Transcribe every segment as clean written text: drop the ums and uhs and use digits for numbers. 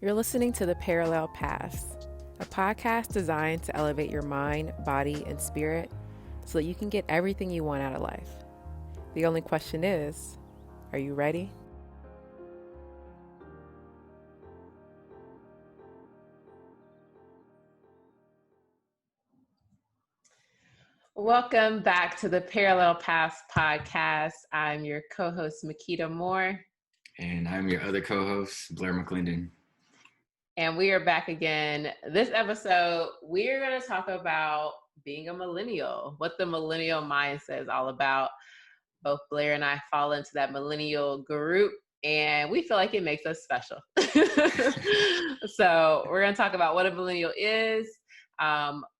You're listening to The Parallel Paths, a podcast designed to elevate your mind, body, and spirit so that you can get everything you want out of life. The only question is, are you ready? Welcome back to the Parallel Paths podcast. I'm your co-host, Makita Moore. And I'm your other co-host, Blair McClendon. And we are back again. This episode, we're going to talk about being a millennial, what the millennial mindset is all about. Both Blair and I fall into that millennial group, and we feel like it makes us special. So we're going to talk about what a millennial is,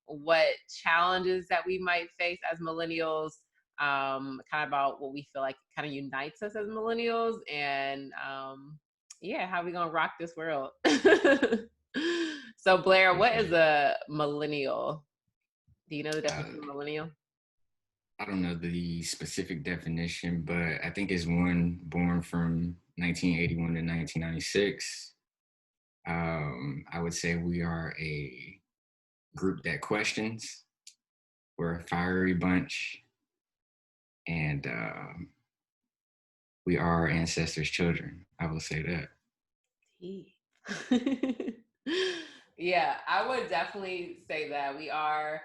what challenges that we might face as millennials, kind of about what we feel like kind of unites us as millennials, and how we gonna rock this world. So Blair, what is a millennial? Do you know the definition of millennial? I don't know the specific definition, but I think it's one born from 1981 to 1996. I would say we are a group that questions. We're a fiery bunch, and we are our ancestors' children. I will say that. Yeah, I would definitely say that we are.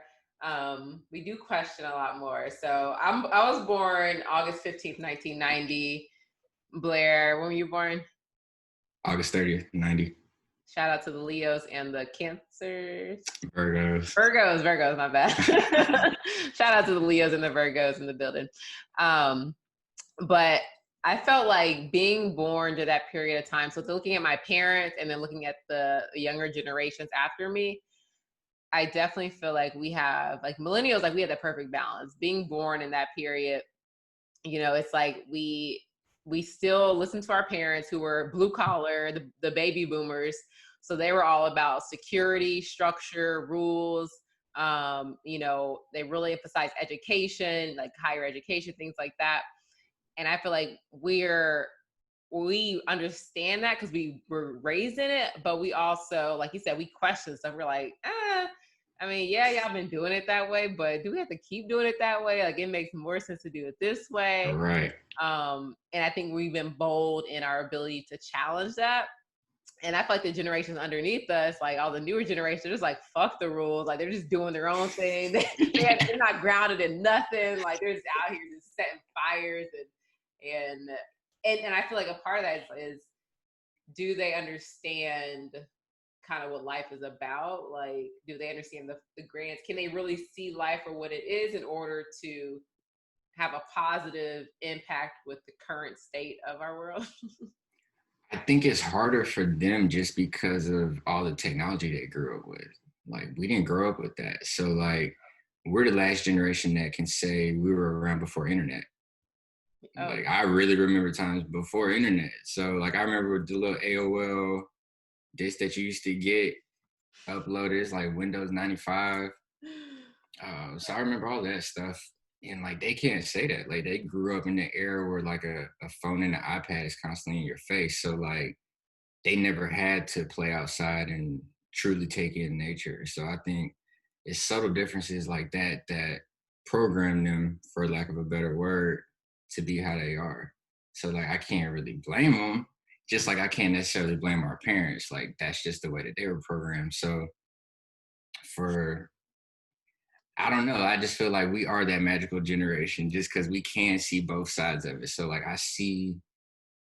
We do question a lot more. So I was born August 15th, 1990. Blair, when were you born? August 30th, 90. Shout out to the Leos and the Cancers. Virgos, my bad. Shout out to the Leos and the Virgos in the building. But I felt like being born to that period of time, so looking at my parents and then looking at the younger generations after me, I definitely feel like we have, like millennials, like we had the perfect balance. Being born in that period, it's like we still listen to our parents who were blue collar, the baby boomers. So they were all about security, structure, rules. They really emphasize education, like higher education, things like that. And I feel like we understand that because we were raised in it, but we also, like you said, we question stuff. We're like, y'all been doing it that way, but do we have to keep doing it that way? Like, it makes more sense to do it this way. Right. And I think we've been bold in our ability to challenge that. And I feel like the generations underneath us, like all the newer generations, they're just like, fuck the rules. Like, they're just doing their own thing. They're not grounded in nothing. Like, they're just out here just setting fires. And I feel like a part of that is do they understand kind of what life is about? Like, do they understand the grants? Can they really see life for what it is in order to have a positive impact with the current state of our world? I think it's harder for them just because of all the technology they grew up with. Like, we didn't grow up with that. So, like, we're the last generation that can say we were around before internet. Oh. Like, I really remember times before internet. So, like, I remember the little AOL disc that you used to get uploaded, like Windows 95. So I remember all that stuff. And, like, they can't say that. Like, they grew up in the era where, like, a phone and an iPad is constantly in your face. So, like, they never had to play outside and truly take in nature. So I think it's subtle differences like that that program them, for lack of a better word, to be how they are. So, like, I can't really blame them. Just like I can't necessarily blame our parents. Like, that's just the way that they were programmed. So I don't know. I just feel like we are that magical generation just because we can see both sides of it. So, like, I see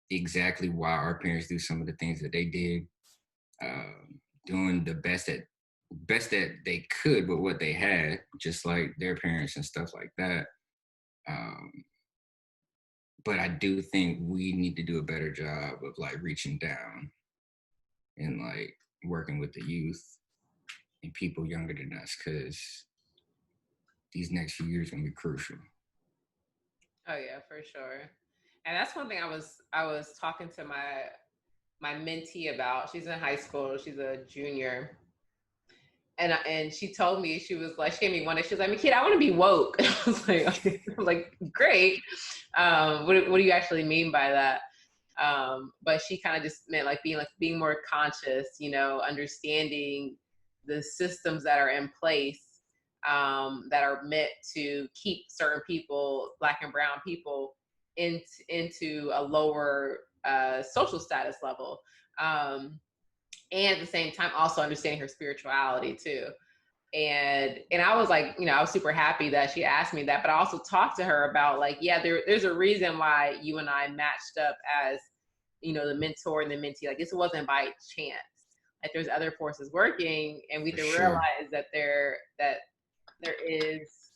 exactly why our parents do some of the things that they did, doing the best that they could with what they had, just like their parents and stuff like that. But I do think we need to do a better job of, like, reaching down and, like, working with the youth and people younger than us, because these next few years are gonna be crucial. Oh yeah, for sure. And that's one thing I was talking to my mentee about. She's in high school. She's a junior. And she told me, she gave me one, and she was like, "Kid, I want to be woke." I was like, okay. I was like, great. What do you actually mean by that? But she kind of just meant like being more conscious, understanding the systems that are in place, that are meant to keep certain people, Black and brown people, into a lower social status level. And at the same time, also understanding her spirituality too. And I was like, I was super happy that she asked me that. But I also talked to her about like, yeah, there's a reason why you and I matched up as, the mentor and the mentee. Like, this wasn't by chance. Like, there's other forces working, and we For can sure. realize that there is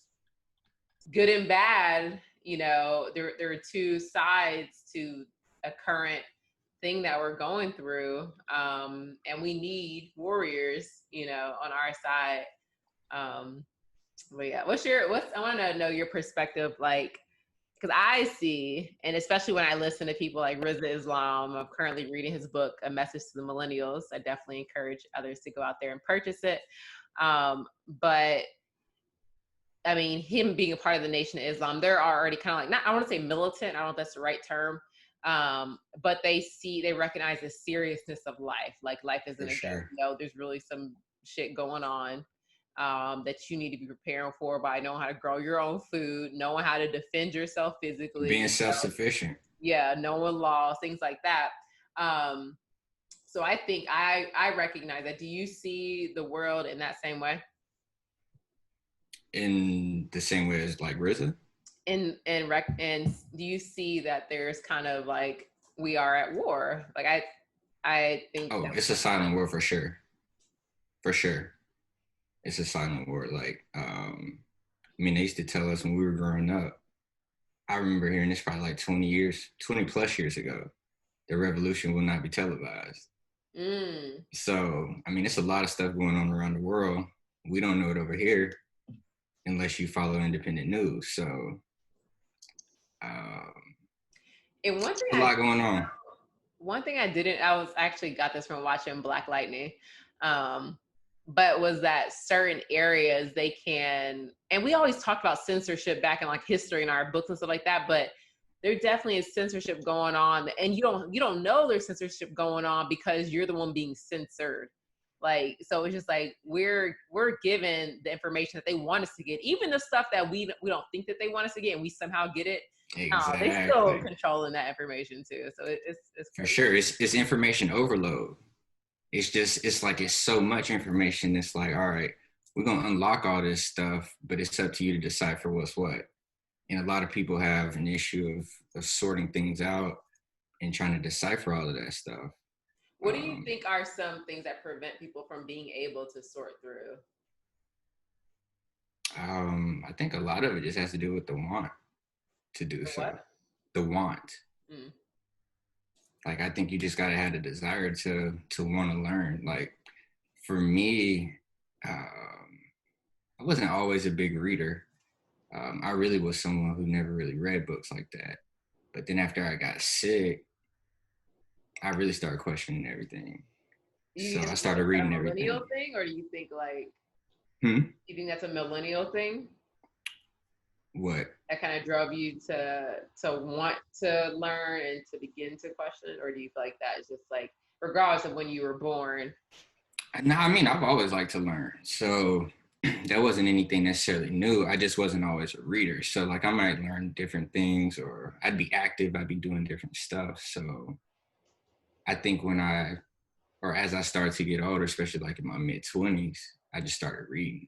good and bad. There are two sides to a current thing that we're going through, and we need warriors, on our side. But yeah, I want to know your perspective, like, because I see, and especially when I listen to people like Rizza Islam. I'm currently reading his book, A Message to the Millennials. I definitely encourage others to go out there and purchase it. But I mean, him being a part of the Nation of Islam, they're already kind of like, not, I want to say militant, I don't know if that's the right term, but they recognize the seriousness of life. Like, life isn't For a sure. joke. There's really some shit going on, that you need to be preparing for, by knowing how to grow your own food, knowing how to defend yourself physically, Being self-sufficient. yeah, knowing laws, things like that. So I think I recognize that. Do you see the world in that same way? In the same way as like RZA? And do you see that there's kind of like, we are at war? Like, I think Oh, it's a silent war for sure. For sure. It's a silent war. Like, I mean, they used to tell us when we were growing up. I remember hearing this probably like 20 plus years ago. The revolution will not be televised. So, I mean, it's a lot of stuff going on around the world. We don't know it over here unless you follow independent news. So, um, and a lot going on. one thing I was actually got this from watching Black Lightning, but was that certain areas they can, and we always talk about censorship back in like history in our books and stuff like that, but there definitely is censorship going on, and you don't know there's censorship going on because you're the one being censored. Like, so it's just like we're given the information that they want us to get, even the stuff that we don't think that they want us to get, and we somehow get it. They still Exactly. controlling that information too. So it's For crazy. sure. It's information overload. It's like it's so much information. It's like, all right, we're gonna unlock all this stuff, but it's up to you to decipher what's what. And a lot of people have an issue of sorting things out and trying to decipher all of that stuff. What do you think are some things that prevent people from being able to sort through? I think a lot of it just has to do with the want to do The so. what? The want. Mm. Like, I think you just gotta have the desire to want to learn. Like, for me, I wasn't always a big reader. I really was someone who never really read books like that. But then after I got sick, I really started questioning everything. You So think I it's started a reading millennial everything. thing, or do you think like Hmm? you think that's a millennial thing What? that kind of drove you to want to learn and to begin to question, or do you feel like that is just like regardless of when you were born? No, I mean, I've always liked to learn. So that wasn't anything necessarily new. I just wasn't always a reader. So, like, I might learn different things, or I'd be active, I'd be doing different stuff. So I think as I started to get older, especially like in my mid 20s, I just started reading.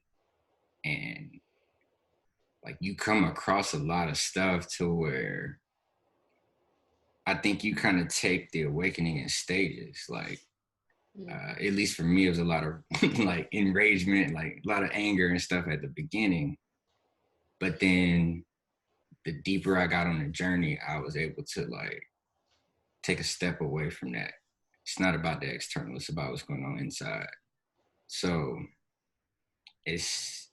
And like, you come across a lot of stuff to where I think you kind of take the awakening in stages. Like, at least for me, it was a lot of like enragement, like a lot of anger and stuff at the beginning. But then the deeper I got on the journey, I was able to like take a step away from that. It's not about the external, it's about what's going on inside. So it's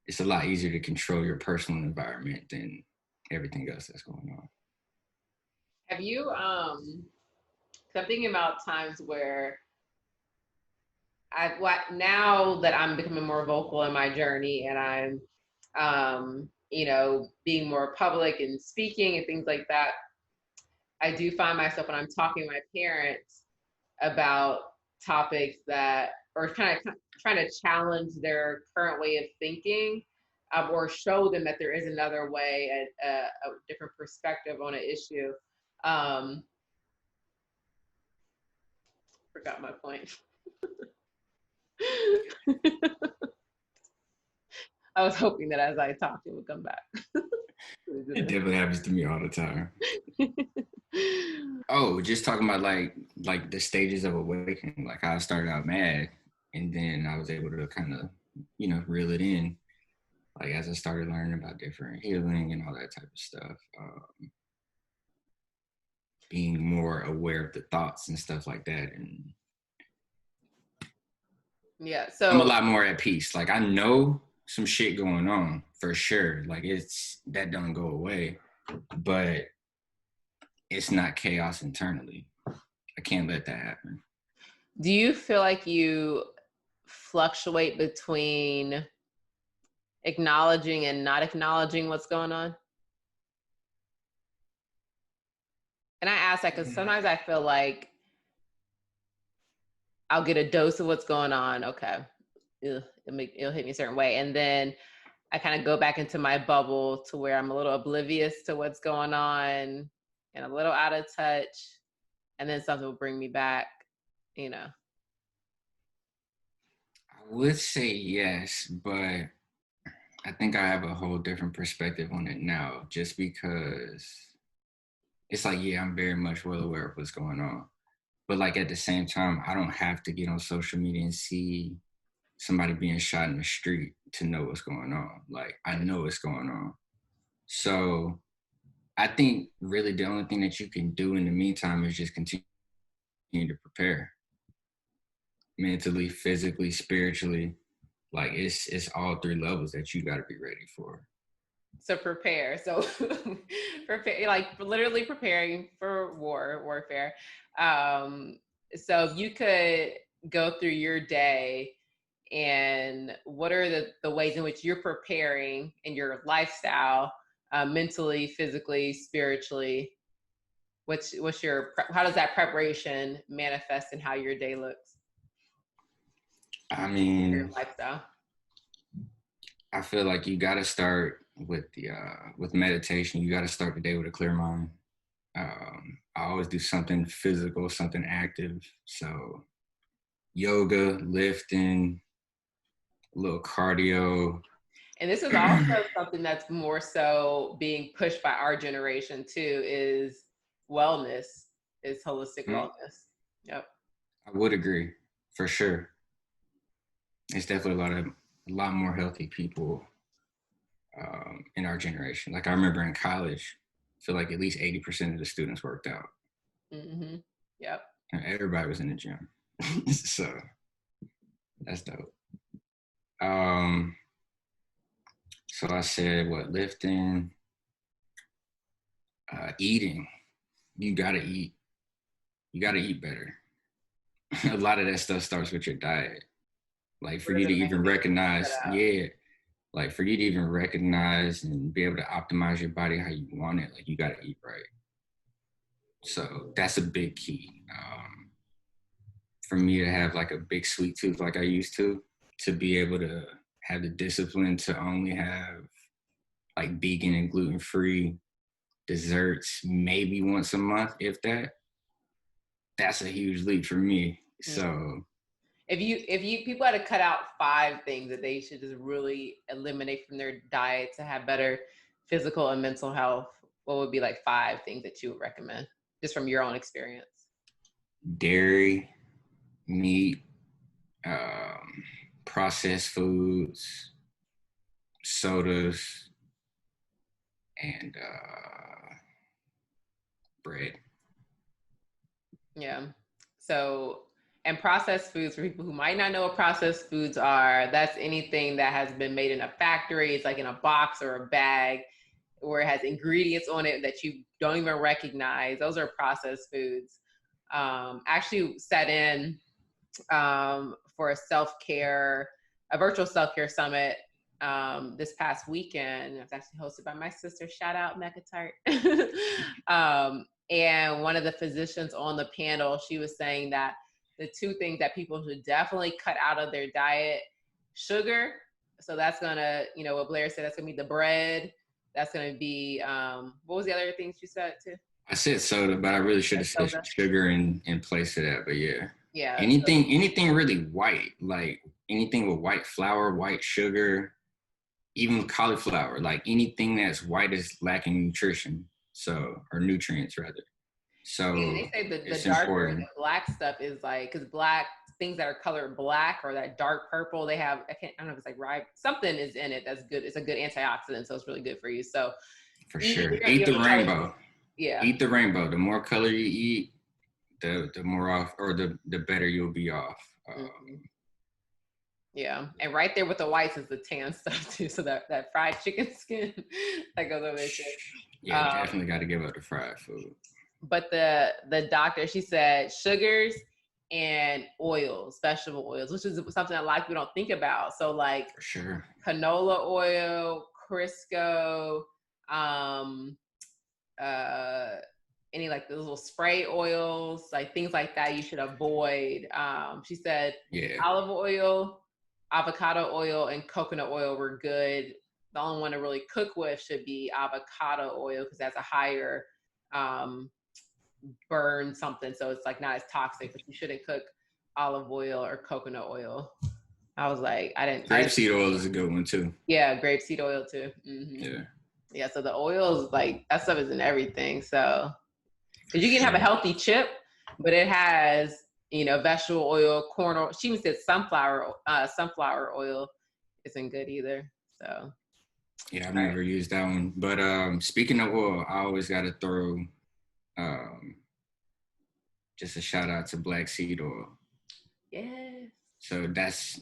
it's a lot easier to control your personal environment than everything else that's going on. Have you 'cause I'm thinking about times where now that I'm becoming more vocal in my journey, and I'm being more public and speaking and things like that, I do find myself when I'm talking to my parents about topics that, or kind of trying to challenge their current way of thinking, or show them that there is another way, a different perspective on an issue. Um, Forgot my point. I was hoping that as I talked, it would come back. It definitely happens to me all the time. Oh, just talking about like the stages of awakening, like how I started out mad, and then I was able to kind of, reel it in, like as I started learning about different healing and all that type of stuff, being more aware of the thoughts and stuff like that, and Yeah, I'm a so lot more at peace. Like I know some shit going on for sure. Like it's that don't go away, but it's not chaos internally. I can't let that happen. do you feel like you fluctuate between acknowledging and not acknowledging what's going on? And I ask that because sometimes I feel like I'll get a dose of what's going on. Okay, it'll hit me a certain way, and then I kind of go back into my bubble to where I'm a little oblivious to what's going on and a little out of touch, and then something will bring me back. You know. I would say yes, but I think I have a whole different perspective on it now, just because it's like, yeah, I'm very much well aware of what's going on. But like at the same time, I don't have to get on social media and see somebody being shot in the street to know what's going on. Like I know what's going on. So I think really the only thing that you can do in the meantime is just continue to prepare mentally, physically, spiritually. Like it's all three levels that you got to be ready for. So prepare. So prepare, like literally preparing for warfare. So if you could go through your day, and what are the ways in which you're preparing in your lifestyle, mentally, physically, spiritually? What's your, how does that preparation manifest in how your day looks? I Your mean, lifestyle. I feel like you got to start with meditation. You got to start the day with a clear mind. I always do something physical, something active. So yoga, lifting, a little cardio. And this is also something that's more so being pushed by our generation too, is wellness, is holistic wellness. Yep. I would agree, for sure. It's definitely a lot more healthy people in our generation. Like I remember in college, I feel like at least 80% of the students worked out. Mm-hmm. Yep. And everybody was in the gym. So that's dope. Um, so I said, what, lifting, eating. You gotta eat. You gotta eat better. A lot of that stuff starts with your diet. Like for What are you the to main even things that you set recognize, out? yeah, like for you to even recognize and be able to optimize your body how you want it, like you gotta eat right. So that's a big key. For me to have like a big sweet tooth like I used to be able to have the discipline to only have like vegan and gluten free desserts maybe once a month, if that. That's a huge leap for me. Mm. So If you people had to cut out 5 things that they should just really eliminate from their diet to have better physical and mental health, what would be like 5 things that you would recommend, just from your own experience? dairy, meat, um, processed foods, sodas, and bread. Yeah. So, and processed foods, for people who might not know what processed foods are, that's anything that has been made in a factory. It's like in a box or a bag where it has ingredients on it that you don't even recognize. Those are processed foods. Actually set in for a virtual self-care summit this past weekend. It was actually hosted by my sister. Shout out Mecca Tart. And one of the physicians on the panel, she was saying that the two things that people should definitely cut out of their diet: sugar. So that's gonna, what Blair said, that's gonna be the bread. That's gonna be what was the other things you said too? I said soda, but I really should have said sugar in place of that. But yeah. Yeah. Anything really white, like anything with white flour, white sugar, even cauliflower, like anything that's white is lacking nutrition. So, or nutrients rather. So they say the it's darker, important. the black stuff is like, because black things that are colored black or that dark purple, they have, I don't know if it's like something is in it that's good. It's a good antioxidant, so it's really good for you. So for sure, eat the rainbow. Yeah, eat the rainbow. The more color you eat, the more off, or the better you'll be off. Yeah, and right there with the whites is the tan stuff too. So that fried chicken skin that goes over there. Yeah, definitely got to give up the fried food. But the doctor, she said sugars and oils, vegetable oils, which is something that a lot of people don't think about. So like, for sure, canola oil, Crisco, any like those little spray oils, like things like that you should avoid. She said olive oil, avocado oil, and coconut oil were good. The only one to really cook with should be avocado oil because that's a higher burn something, so it's like not as toxic, but you shouldn't cook olive oil or coconut oil. I was like, grapeseed oil is a good one too. Yeah, grapeseed oil too. Yeah, so the oils, like that stuff is in everything. So because you can have a healthy chip, but it has vegetable oil, corn oil. She even said sunflower oil isn't good either. So yeah, I've never used that one. But speaking of oil, I always got to throw just a shout out to black seed oil. Yes. So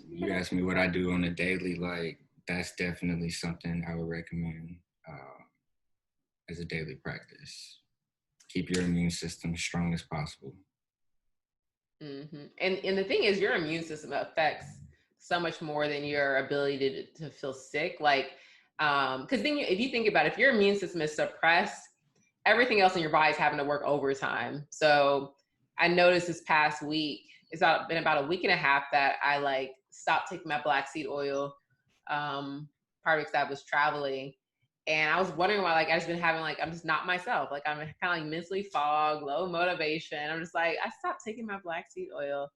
you asked me what I do on a daily, like that's definitely something I would recommend as a daily practice. Keep your immune system as strong as possible. Mm-hmm. And the thing is, your immune system affects so much more than your ability to feel sick. Like, because then if you think about it, if your immune system is suppressed, everything else in your body is having to work overtime. So I noticed this past week, it's been about a week and a half that I like stopped taking my black seed oil, partly because I was traveling. And I was wondering why, like, I've just been having, like, I'm just not myself. Like, I'm kind of like mentally fogged, low motivation. I'm just like, I stopped taking my black seed oil,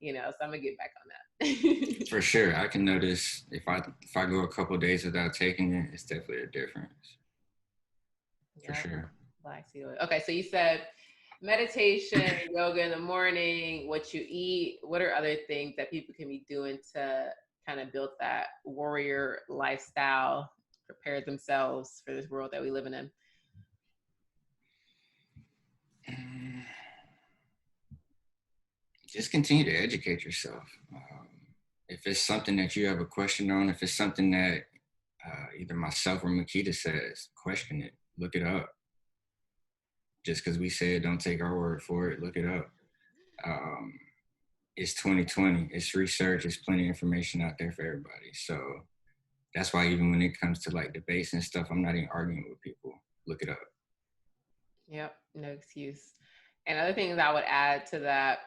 so I'm gonna get back on that. For sure. I can notice if I go a couple of days without taking it, it's definitely a difference. For sure. Black seed oil. Okay, so you said meditation, yoga in the morning, what you eat. What are other things that people can be doing to kind of build that warrior lifestyle, prepare themselves for this world that we live in? Just continue to educate yourself. If it's something that you have a question on, if it's something that either myself or Makita says, question it, look it up. Just because we say it, don't take our word for it, look it up. It's 2020, it's research, there's plenty of information out there for everybody. So that's why even when it comes to like debates and stuff, I'm not even arguing with people. Look it up. Yep, no excuse. And other things I would add to that,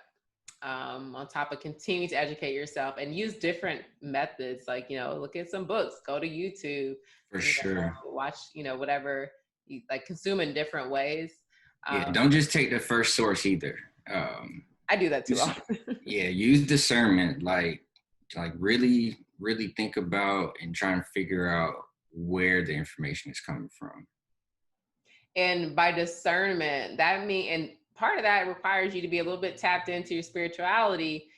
on top of continue to educate yourself and use different methods, like, look at some books, go to YouTube. For sure. Watch, whatever you like, consume in different ways. Yeah, don't just take the first source either. I do that too often. Yeah, use discernment, like really, really think about and try and figure out where the information is coming from. And by discernment, that means, and part of that requires you to be a little bit tapped into your spirituality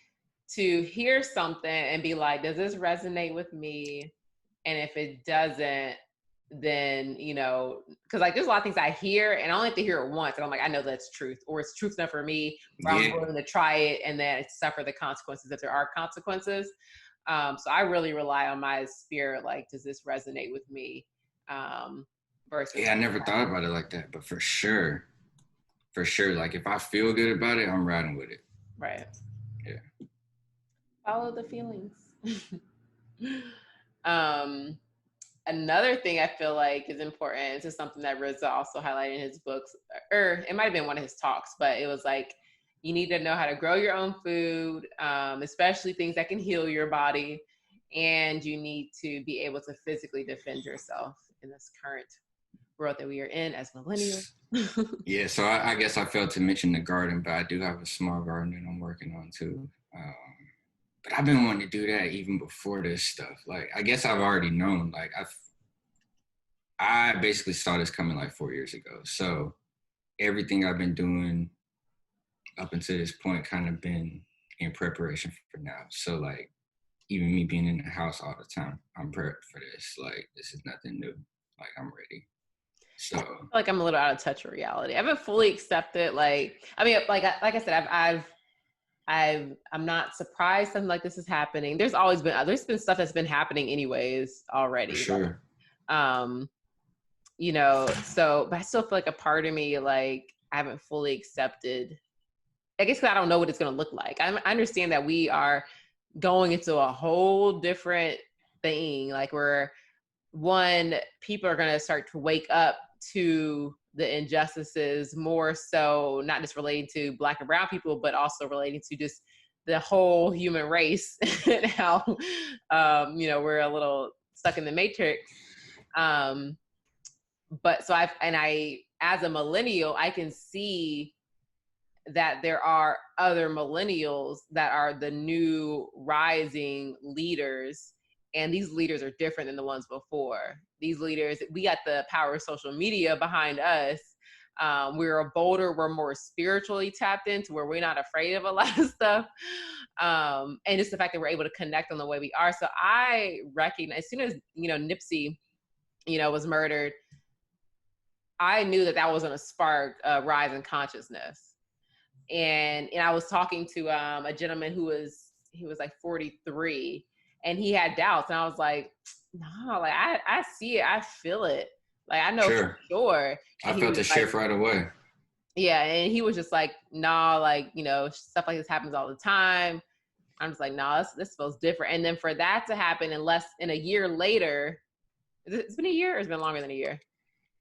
to hear something and be like, does this resonate with me? And if it doesn't, then, because like there's a lot of things I hear and I only have to hear it once. And I'm like, I know that's truth, or it's truth enough for me, or I'm willing to try it and then suffer the consequences if there are consequences. So I really rely on my spirit. Like, does this resonate with me? Versus I never thought about it like that, but for sure, like if I feel good about it, I'm riding with it. Right. Yeah. Follow the feelings. another thing I feel like is important. This is something that Rizzo also highlighted in his books, or it might have been one of his talks, but it was like, you need to know how to grow your own food, especially things that can heal your body. And you need to be able to physically defend yourself in this current world that we are in as millennials. Yeah, so I guess I failed to mention the garden, but I do have a small garden that I'm working on too. But I've been wanting to do that even before this stuff. Like, I guess I've already known. Like, I basically saw this coming like 4 years ago. So everything I've been doing up until this point kind of been in preparation for now. So like, even me being in the house all the time, I'm prepped for this. Like, this is nothing new. Like, I'm ready. So I feel like I'm a little out of touch with reality. I haven't fully accepted. Like, I mean, like I said, I'm not surprised something like this is happening. There's been stuff that's been happening anyways already. for sure. Like, but I still feel like a part of me, like, I haven't fully accepted. I guess 'cause I don't know what it's going to look like. I understand that we are going into a whole different thing. Like, people are going to start to wake up to the injustices more so, not just relating to Black and brown people, but also relating to just the whole human race and how, we're a little stuck in the matrix. But so as a millennial, I can see that there are other millennials that are the new rising leaders. And these leaders are different than the ones before. These leaders, we got the power of social media behind us. We're bolder, we're more spiritually tapped into where we're not afraid of a lot of stuff. And just the fact that we're able to connect on the way we are. So I recognize, as soon as, Nipsey, was murdered, I knew that was going to spark a rise in consciousness. And I was talking to a gentleman he was like 43, and he had doubts, and I was like, no, like I see it, I feel it, like I know for sure. And I felt the shift right away. Yeah, and he was just like, nah, like, stuff like this happens all the time. I'm just like, nah, this feels different. And then for that to happen in a year later, it's been a year, or it's been longer than a year?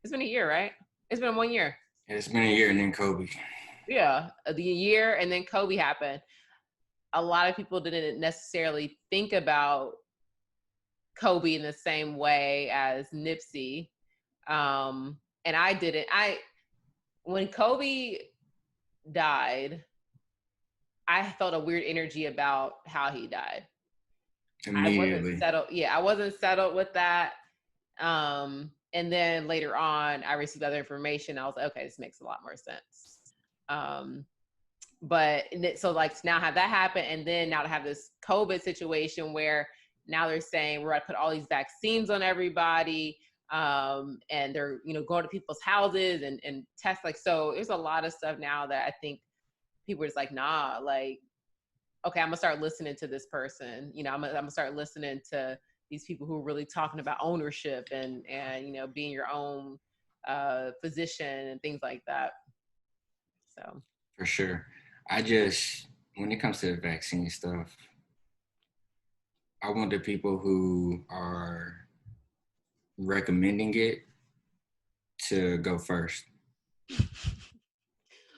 It's been a year, right? It's been 1 year. Yeah, it's been a year, and then Kobe. Yeah, the year, and then Kobe happened. A lot of people didn't necessarily think about Kobe in the same way as Nipsey. And I didn't. When Kobe died, I felt a weird energy about how he died. Immediately. I wasn't settled. Yeah, I wasn't settled with that. And then later on, I received other information. I was like, okay, this makes a lot more sense. But so like to now have that happen, and then now to have this COVID situation where now they're saying we're going to put all these vaccines on everybody, and they're going to people's houses and test, like, so there's a lot of stuff now that I think people are just like, nah, like, okay, I'm gonna start listening to this person. I'm gonna start listening to these people who are really talking about ownership and being your own physician and things like that. So for sure. When it comes to the vaccine stuff, I want the people who are recommending it to go first.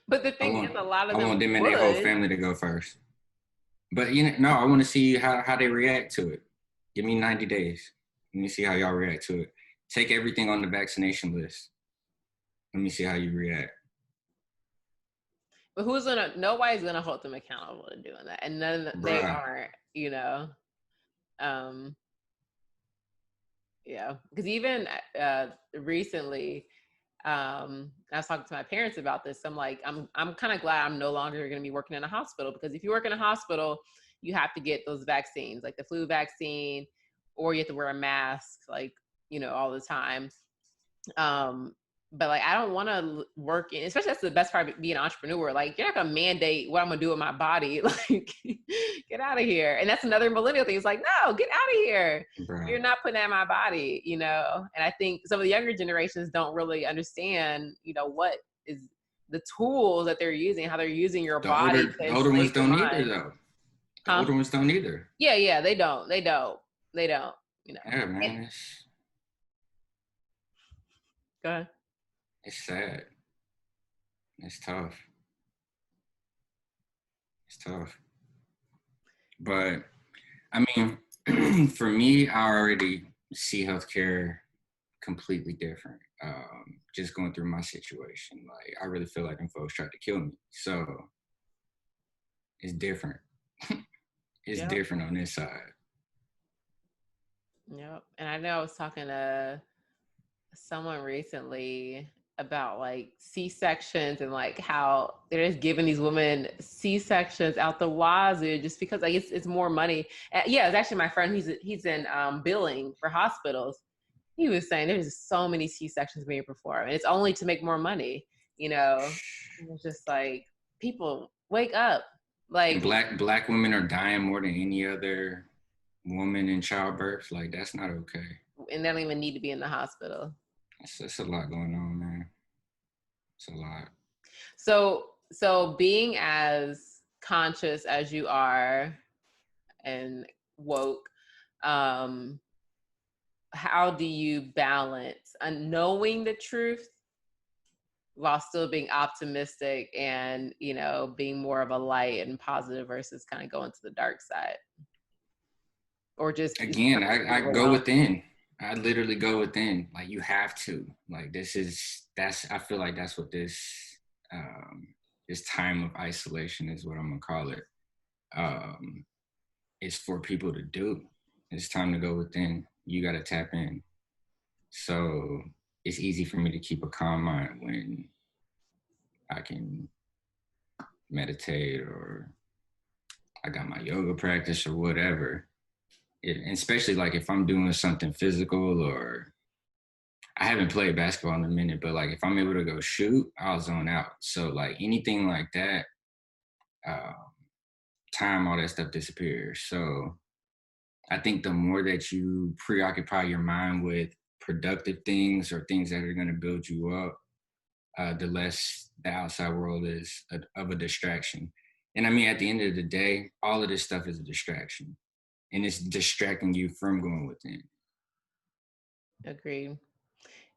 But the thing is, a lot of them, I want them and their whole family to go first. But I want to see how they react to it. Give me 90 days. Let me see how y'all react to it. Take everything on the vaccination list. Let me see how you react. But nobody's gonna hold them accountable to doing that, and then they aren't. Yeah, because even recently, I was talking to my parents about this. I'm like, I'm kind of glad I'm no longer going to be working in a hospital, because if you work in a hospital, you have to get those vaccines, like the flu vaccine, or you have to wear a mask, like, all the time. But like, I don't want to work in, especially that's the best part of being an entrepreneur. Like, you're not going to mandate what I'm going to do with my body. Like, get out of here. And that's another millennial thing. It's like, no, get out of here. Right. You're not putting that in my body, And I think some of the younger generations don't really understand, what is the tools that they're using, how they're using your body. The older ones don't either, though. The older ones don't either. Yeah, they don't. Yeah, man. Go ahead. It's sad. It's tough. It's tough. But I mean, for me, I already see healthcare completely different. Just going through my situation, like I really feel like them folks tried to kill me. So it's different. It's Yep. different on this side. Yep. And I know I was talking to someone recently about like C-sections and like how they're just giving these women C-sections out the wazoo just because like it's more money. Yeah, it's actually my friend. He's in billing for hospitals. He was saying there's so many C-sections being performed, and it's only to make more money. You know, and it's just like people wake up. And Like, black women are dying more than any other woman in childbirth. Like that's not okay. and they don't even need to be in the hospital. It's a lot going on, man. It's a lot. So being as conscious as you are and woke, um, how do you balance knowing the truth while still being optimistic and, you know, being more of a light and positive versus kind of going to the dark side? Or just Again, I go overwhelmed? within. I literally go within. Like you have to. Like that's I feel like that's what um this time of isolation is what I'm gonna call it. Um it's for people to do. It's time to go within. You gotta tap in. So it's easy for me to keep a calm mind when I can meditate or I got my yoga practice or whatever. Especially like if I'm doing something physical or I haven't played basketball in a minute, but like if I'm able to go shoot, I'll zone out. So like anything like that, uh, time, all that stuff disappears. So I think the more that you preoccupy your mind with productive things or things that are going to build you up, the less the outside world is of a distraction. And I mean, at the end of the day, all of this stuff is a distraction, and it's distracting you from going within. Agreed.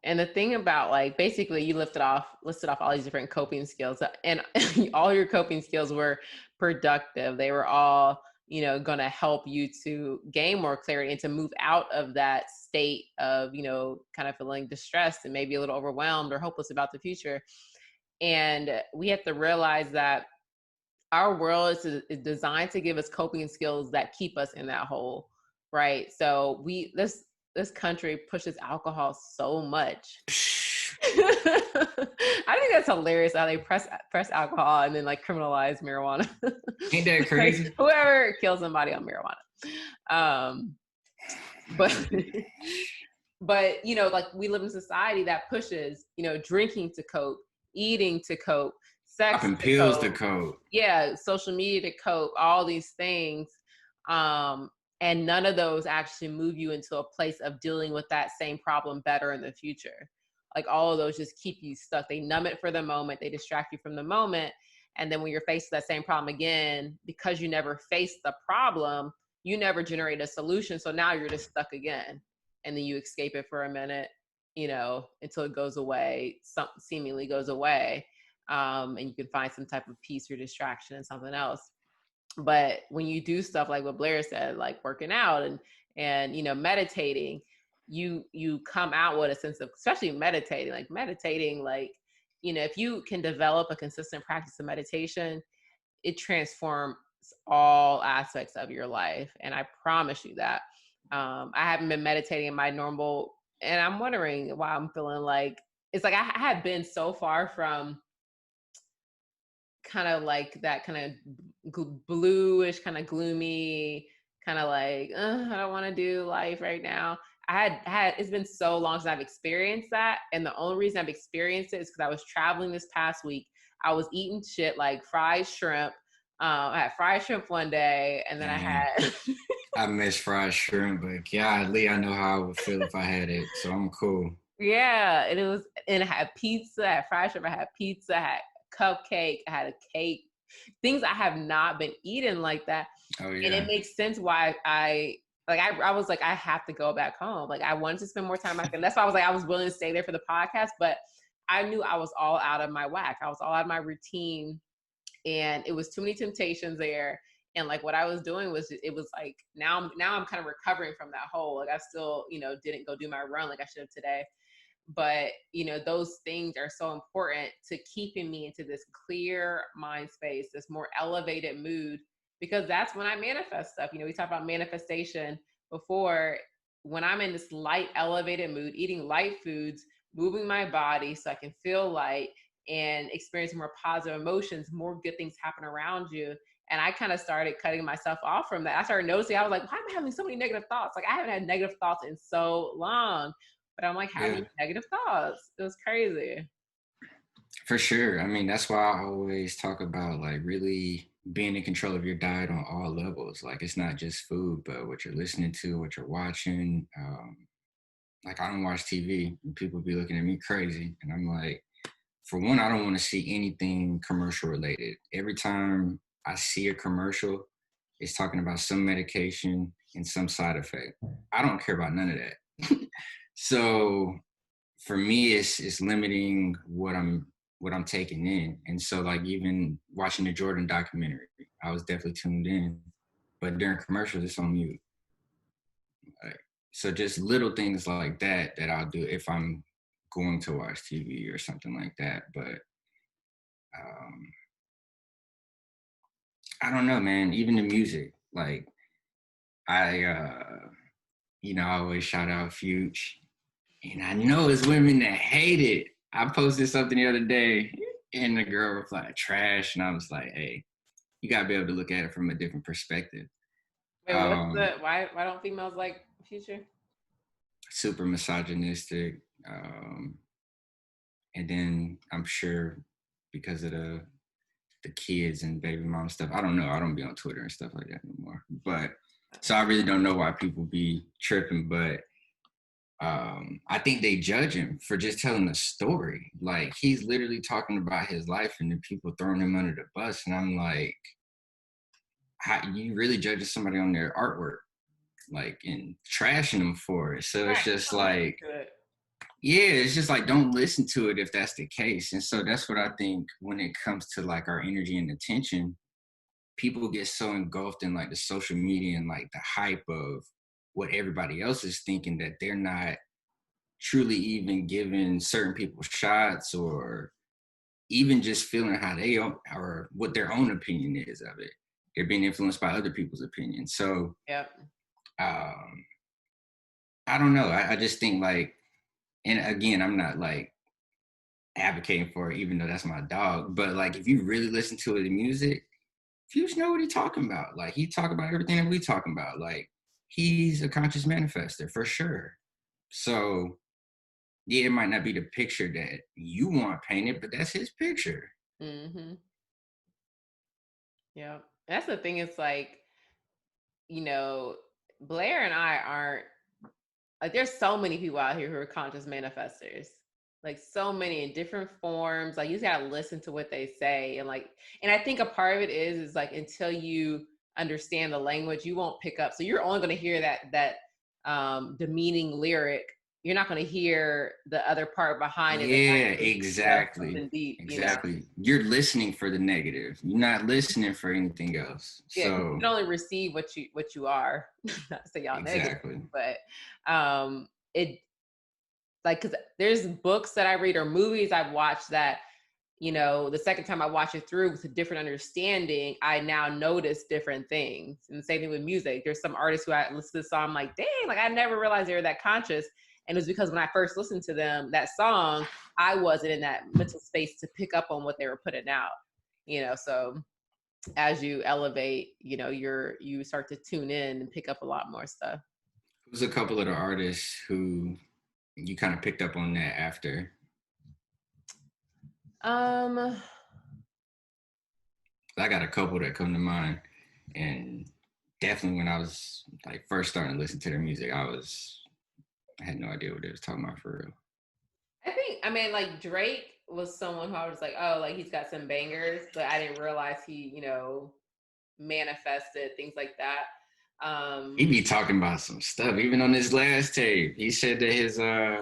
And the thing about like basically you listed off all these different coping skills and all your coping skills were productive. They were all, you know, going to help you to gain more clarity and to move out of that state of, you know, kind of feeling distressed and maybe a little overwhelmed or hopeless about the future. And we have to realize that our world is designed to give us coping skills that keep us in that hole, right? So this country pushes alcohol so much. I think that's hilarious how they press alcohol and then like criminalize marijuana. Ain't that Like, crazy? whoever kills somebody on marijuana. But but you know, like we live in a society that pushes, you know, drinking to cope, eating to cope, sex Popping to pills to cope, cope. yeah, social media to cope, all these things. And none of those actually move you into a place of dealing with that same problem better in the future. Like all of those just keep you stuck. They numb it for the moment, they distract you from the moment. And then when you're faced with that same problem again, because you never faced the problem, you never generate a solution. So now you're just stuck again. And then you escape it for a minute, you know, until it goes away, something seemingly goes away. And you can find some type of peace or distraction in something else. But when you do stuff like what Blair said, like working out and you know, meditating, you come out with a sense of, especially meditating, like, you know, if you can develop a consistent practice of meditation, it transforms all aspects of your life. And I promise you that. I haven't been meditating in my normal, and I'm wondering why I'm feeling like it's like I had been so far from kind of like that kind of bluish, kind of gloomy, kind of like I don't want to do life right now. I had it's been so long since I've experienced that, and the only reason I've experienced it is because I was traveling this past week. I was eating shit like fried shrimp. I had fried shrimp one day, and then I Dang. had I miss fried shrimp, but golly, I know how I would feel if I had it. So I'm cool. yeah, and I had pizza, I had fried shrimp, I had pizza, I had cupcake, I had a cake, things I have not been eating like that. Oh And it yeah. makes sense why I Like I was like, I have to go back home. Like I wanted to spend more time back, and that's why I was like, I was willing to stay there for the podcast, but I knew I was all out of my whack. I was all out of my routine, and it was too many temptations there. And like what I was doing was, it was like now I'm kind of recovering from that hole. Like I still, didn't go do my run like I should have today. But those things are so important to keeping me into this clear mind space, this more elevated mood, because that's when I manifest stuff. We talked about manifestation before. When I'm in this light elevated mood, eating light foods, moving my body so I can feel light and experiencing more positive emotions, more good things happen around you. And I kind of started cutting myself off from that. I started noticing, I was like, why am I having so many negative thoughts? Like I haven't had negative thoughts in so long, but I'm like having negative thoughts. It was crazy. For sure. I mean, that's why I always talk about like really being in control of your diet on all levels. Like it's not just food, but what you're listening to, what you're watching. Like I don't watch TV, and people be looking at me crazy, and I'm like, for one, I don't want to see anything commercial related. Every time I see a commercial, it's talking about some medication and some side effect. I don't care about none of that. So for me, it's limiting what I'm taking in. And so like even watching the Jordan documentary, I was definitely tuned in, but during commercials, it's on mute. Like, so just little things like that I'll do if I'm going to watch TV or something like that. But um, I don't know, man. Even the music, like I always shout out Fuge, and I know it's women that hate it. I posted something the other day, and the girl replied, "Trash," and I was like, "Hey, you gotta be able to look at it from a different perspective." Wait, why don't females like Future? Super misogynistic, and then I'm sure because of the kids and baby mom stuff. I don't know. I don't be on Twitter and stuff like that anymore. But so I really don't know why people be tripping, but I think they judge him for just telling a story. Like he's literally talking about his life and then people throwing him under the bus. And I'm like, how you really judging somebody on their artwork, like and trashing them for it. So it's just like, yeah, it's just like, don't listen to it if that's the case. And so that's what I think when it comes to like our energy and attention, people get so engulfed in like the social media and like the hype of what everybody else is thinking that they're not truly even giving certain people shots or even just feeling how they or what their own opinion is of it. They're being influenced by other people's opinions. So um, I don't know. I just think like, and again, I'm not like advocating for it, even though that's my dog. But like, if you really listen to the music, Fuchs know what he's talking about. Like, he talk about everything that we talking about. Like, he's a conscious manifester for sure. So, yeah, it might not be the picture that you want painted, but that's his picture. Mm-hmm. Yeah, that's the thing. It's like, Blair and I aren't like. There's so many people out here who are conscious manifestors. Like so many in different forms. Like you just gotta listen to what they say, and I think a part of it is like until you understand the language, you won't pick up. So you're only going to hear that demeaning lyric. You're not going to hear the other part behind it. Yeah, exactly. Deep, exactly. You're listening for the negative. You're not listening for anything else. Yeah, so you can only receive what you are. Not to say y'all exactly. negative, but it like because there's books that I read or movies I've watched that the second time I watch it through with a different understanding, I now notice different things. And the same thing with music. There's some artists who I listen to the song, I'm like, dang, like I never realized they were that conscious. And it was because when I first listened to them, that song, I wasn't in that mental space to pick up on what they were putting out. So as you elevate, you start to tune in and pick up a lot more stuff. Who's a couple of the artists who you kind of picked up on that after? I got a couple that come to mind, and definitely when I was like first starting to listen to their music, I had no idea what they was talking about for real. I mean, like Drake was someone who I was like, oh, like he's got some bangers, but I didn't realize he, manifested things like that. He be talking about some stuff. Even on his last tape, he said that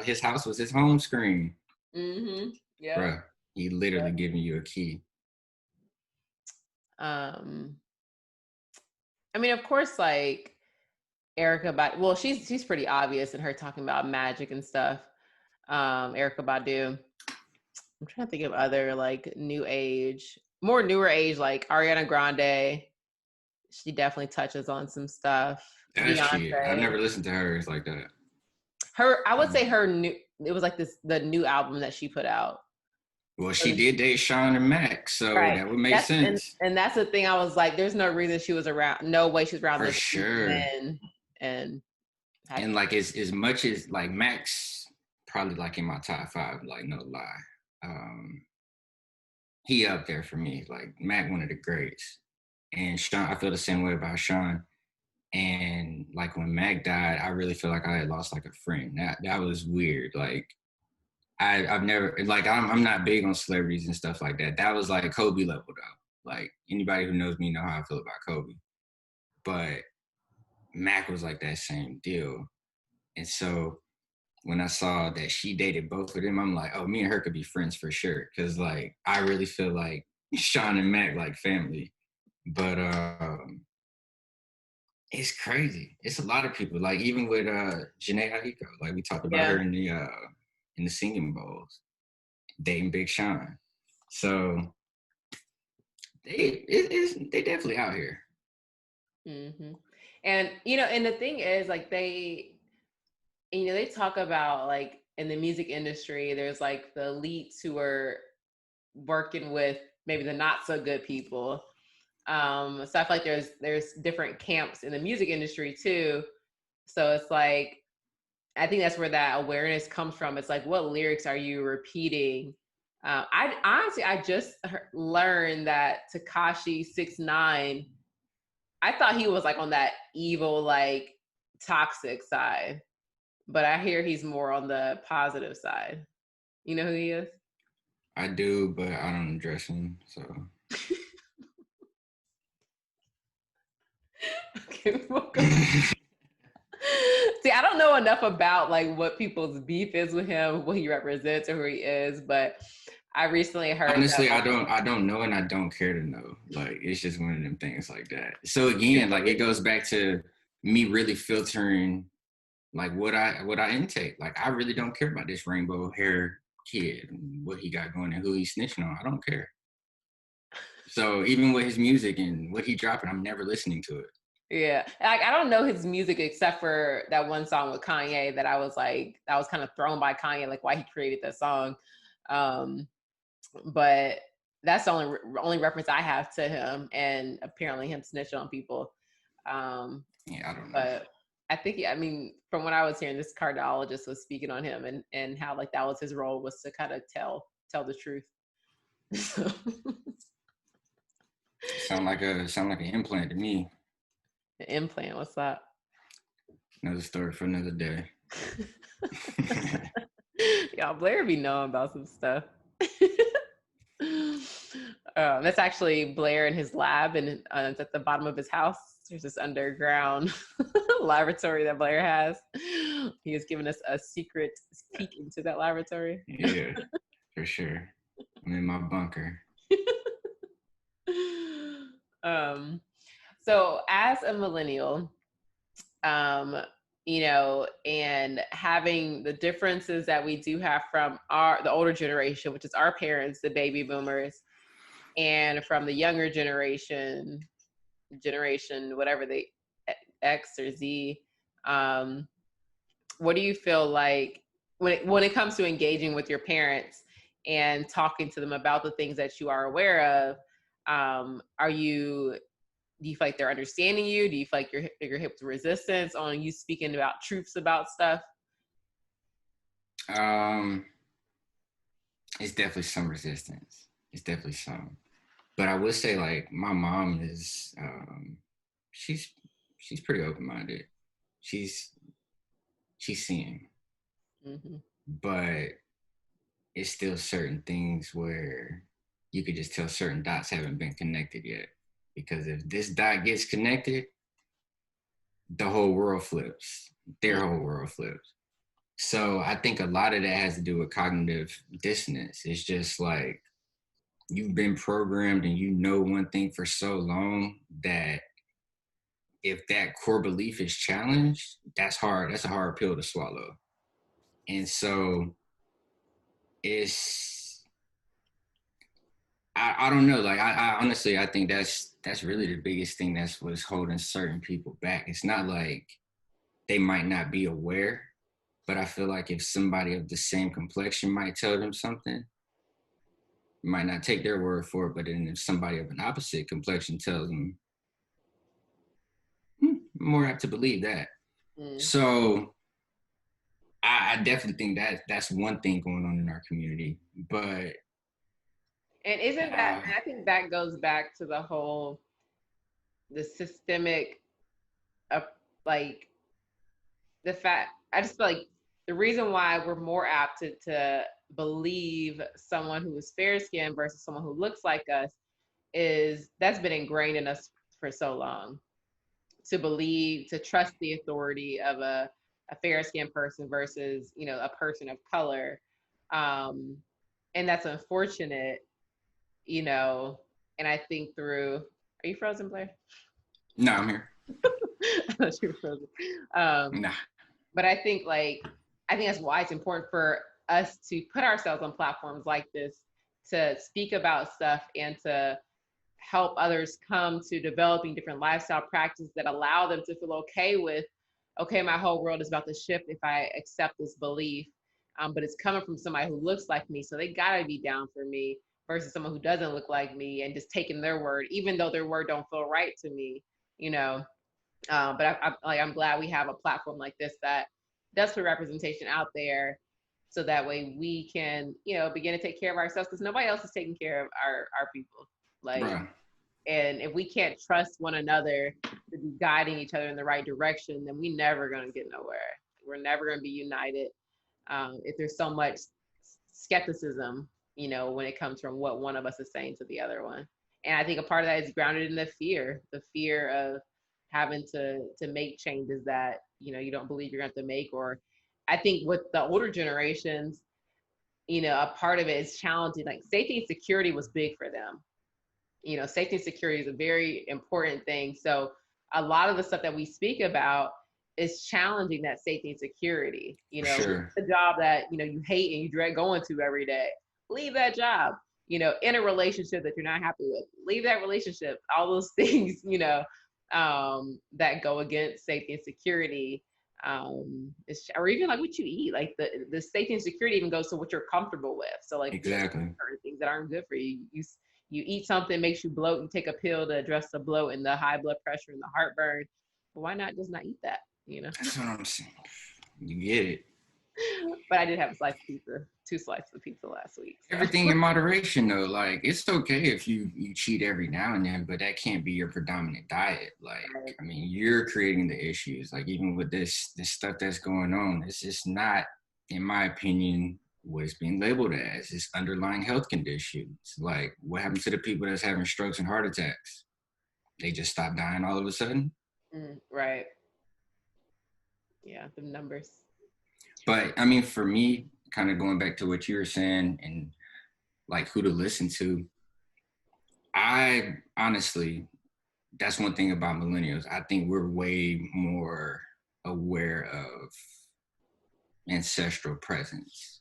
his house was his home screen. Yeah. Bruh, he literally Yep. giving you a key. I mean, of course, like Erica well, she's pretty obvious in her talking about magic and stuff. Erica Badu. I'm trying to think of other like more newer age, like Ariana Grande. She definitely touches on some stuff. That's cute. I've Beyonce. never listened to hers like that. I would say her new. It was like the new album that she put out. Well, she did date Sean and Max, so Right. that would make sense. And that's the thing. I was like, there's no reason she was around. No way she's around For this sure. and And like as much as like Max probably like in my top 5, like no lie. He up there for me. Like Mac, one of the greats. And Sean, I feel the same way about Sean. And like when Mac died, I really feel like I had lost like a friend. That was weird. Like I've never like I'm not big on celebrities and stuff like that. That was like Kobe level though. Like anybody who knows me know how I feel about Kobe. But Mac was like that same deal. And so when I saw that she dated both of them, I'm like, oh, me and her could be friends for sure. Cause like I really feel like Sean and Mac like family. But it's crazy. It's a lot of people. Like even with Janae Aiko, like we talked about her in the singing bowls, dating Big Sean. So they definitely out here. And and the thing is, like they talk about like in the music industry, there's like the elites who are working with maybe the not so good people. So I feel like there's different camps in the music industry too. So it's like I think that's where that awareness comes from. It's like, what lyrics are you repeating? I honestly, I just learned that Tekashi 6ix9ine, I thought he was like on that evil, like toxic side, but I hear he's more on the positive side. You know who he is? I do, but I don't address him. So. Okay, welcome. See, I don't know enough about like what people's beef is with him, what he represents, or who he is, but I recently heard. Honestly, I don't know, and I don't care to know. Like it's just one of them things like that. So again, like it goes back to me really filtering like what I intake. Like I really don't care about this rainbow hair kid and what he got going and who he's snitching on. I don't care. So even with his music and what he dropping, I'm never listening to it. Yeah, like I don't know his music except for that one song with Kanye that I was like, that was kind of thrown by Kanye, like why he created that song. But that's the only reference I have to him, and apparently him snitching on people. Yeah, I don't know. But I think, I mean, from what I was hearing, this cardiologist was speaking on him and how like that was his role, was to kind of tell the truth. Sound like an implant to me. An implant, what's that? Another story for another day. Y'all, Blair be knowing about some stuff. That's actually Blair in his lab, and it's at the bottom of his house. There's this underground laboratory that Blair has. He has given us a secret peek into that laboratory. Yeah, for sure. I'm in my bunker. So as a millennial, and having the differences that we do have from the older generation, which is our parents, the baby boomers, and from the younger generation, whatever they X or Z. What do you feel like when it comes to engaging with your parents and talking to them about the things that you are aware of? Do you feel like they're understanding you? Do you feel like you're hit with resistance on you speaking about truths about stuff? It's definitely some resistance. It's definitely some. But I would say like my mom is she's pretty open-minded. She's seeing. Mm-hmm. But it's still certain things where you could just tell certain dots haven't been connected yet. Because if this dot gets connected, the whole world flips. Their whole world flips. So I think a lot of that has to do with cognitive dissonance. It's just like you've been programmed and you know one thing for so long that if that core belief is challenged, that's hard. That's a hard pill to swallow. And so it's I don't know. Like I honestly I think that's really the biggest thing that's what's holding certain people back. It's not like they might not be aware, but I feel like if somebody of the same complexion might tell them something, might not take their word for it, but then if somebody of an opposite complexion tells them, I'm more apt to believe that. So I definitely think that that's one thing going on in our community. But And isn't that, and I think that goes back to the whole, the systemic, like the fact, I just feel like the reason why we're more apt to believe someone who is fair skinned versus someone who looks like us is that's been ingrained in us for so long, to believe, to trust the authority of a fair skinned person versus, you know, a person of color. And that's unfortunate, you know, and I think through, are you frozen, Blair? no, I'm here. I thought you were frozen. Nah. But I think that's why it's important for us to put ourselves on platforms like this, to speak about stuff and to help others come to developing different lifestyle practices that allow them to feel okay with, okay, my whole world is about to shift if I accept this belief. But it's coming from somebody who looks like me, so they gotta be down for me versus someone who doesn't look like me and just taking their word, even though their word don't feel right to me, you know. But I'm glad we have a platform like this that does put representation out there, so that way we can, you know, begin to take care of ourselves, because nobody else is taking care of our people. Like, Bruh. and if we can't trust one another to be guiding each other in the right direction, then we never gonna get nowhere. We're never gonna be united if there's so much skepticism, you know, when it comes from what one of us is saying to the other one. And I think a part of that is grounded in the fear of having to make changes that, you know, you don't believe you're going to make. Or I think with the older generations, you know, a part of it is challenging. Like safety and security was big for them. You know, safety and security is a very important thing. So a lot of the stuff that we speak about is challenging that safety and security. You For know, sure. the job that, you know, you hate and you dread going to every day, leave that job. You know, in a relationship that you're not happy with, leave that relationship. All those things, you know, that go against safety and security. Or even like what you eat, like the safety and security even goes to what you're comfortable with. So like Exactly. certain things that aren't good for you, you eat something makes you bloat, you take a pill to address the bloat and the high blood pressure and the heartburn. Well, why not just not eat that, you know? That's what I'm saying. You get it. But I did have a slice of pizza, 2 slices of pizza last week. So. Everything in moderation though. Like it's okay if you cheat every now and then, but that can't be your predominant diet. Like, Right. I mean, you're creating the issues. Like even with this stuff that's going on, it's just not, in my opinion, what it's being labeled as. It's underlying health conditions. Like what happened to the people that's having strokes and heart attacks? They just stopped dying all of a sudden. Right. Yeah, the numbers. But I mean, for me, kind of going back to what you were saying and like who to listen to, I honestly, that's one thing about millennials. I think we're way more aware of ancestral presence.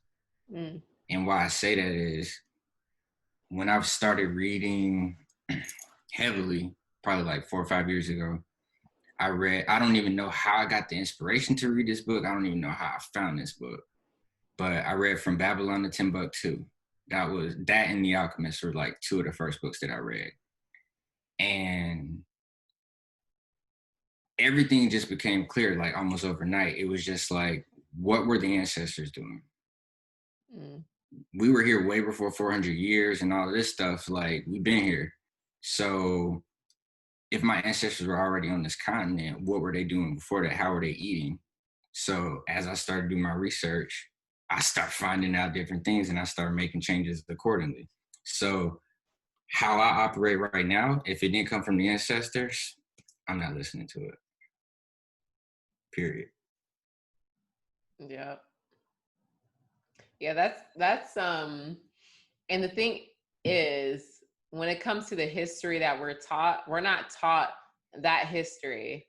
And why I say that is when I've started reading heavily, probably like 4 or 5 years ago, I don't even know how I got the inspiration to read this book. I don't even know how I found this book. But I read From Babylon to Timbuktu. That and The Alchemist were like two of the first books that I read. And everything just became clear like almost overnight. It was just like, what were the ancestors doing? We were here way before 400 years and all of this stuff. Like we've been here. So if my ancestors were already on this continent, what were they doing before that? How were they eating? So as I started doing my research, I start finding out different things and I start making changes accordingly. So how I operate right now, if it didn't come from the ancestors, I'm not listening to it. period. Yeah. Yeah, that's and the thing is, when it comes to the history that we're taught, we're not taught that history.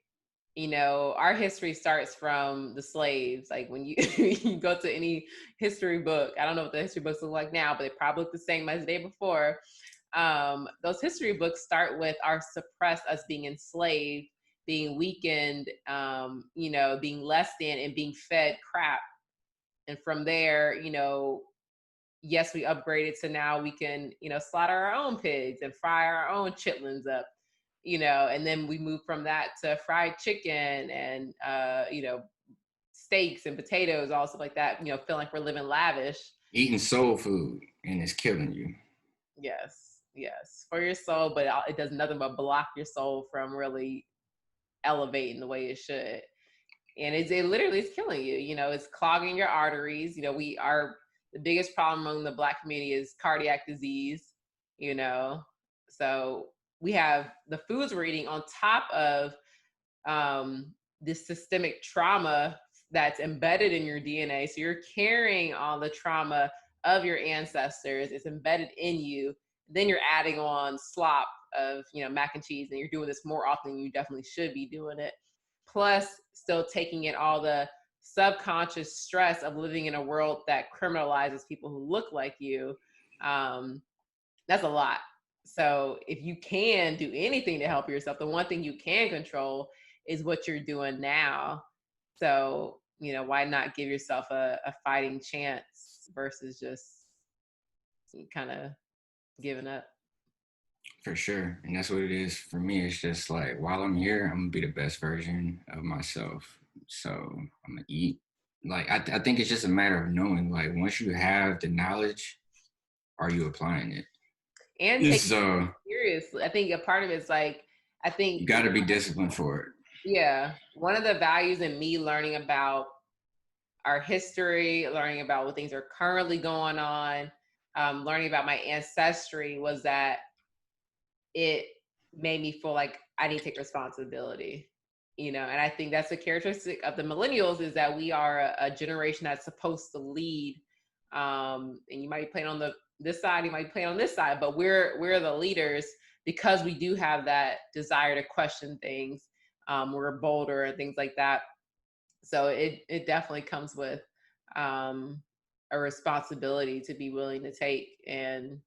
You know, our history starts from the slaves. Like when you you go to any history book, I don't know what the history books look like now, but they probably look the same as the day before. Those history books start with our suppressed, us being enslaved, being weakened, you know, being less than, and being fed crap. And from there, you know, yes, we upgraded to now we can, you know, slaughter our own pigs and fry our own chitlins up, you know, and then we move from that to fried chicken and, you know, steaks and potatoes, all stuff like that, you know, feeling like we're living lavish. Eating soul food and it's killing you. Yes, yes, for your soul, but it does nothing but block your soul from really elevating the way it should. And it literally is killing you. You know, it's clogging your arteries. You know, we are the biggest problem among the Black community is cardiac disease. You know, so we have the foods we're eating on top of this systemic trauma that's embedded in your DNA. So you're carrying all the trauma of your ancestors. It's embedded in you. Then you're adding on slop of, you know, mac and cheese, and you're doing this more often than you definitely should be doing it. Plus, still taking in all the subconscious stress of living in a world that criminalizes people who look like you. That's a lot. So if you can do anything to help yourself, the one thing you can control is what you're doing now. So, you know, why not give yourself a fighting chance versus just kind of giving up? For sure. And that's what it is for me. It's just like while I'm here, I'm gonna be the best version of myself. So I'm gonna eat. Like I think it's just a matter of knowing. Like once you have the knowledge, are you applying it? And take So it seriously. I think a part of it's like, I you think, got to be disciplined for it. yeah, one of the values in me learning about our history, learning about what things are currently going on, learning about my ancestry was that it made me feel like I need to take responsibility, you know. And I think that's a characteristic of the millennials is that we are a generation that's supposed to lead. And you might be playing on this side, you might be playing on this side, but we're the leaders because we do have that desire to question things. We're bolder and things like that. So it definitely comes with um, a responsibility to be willing to take. And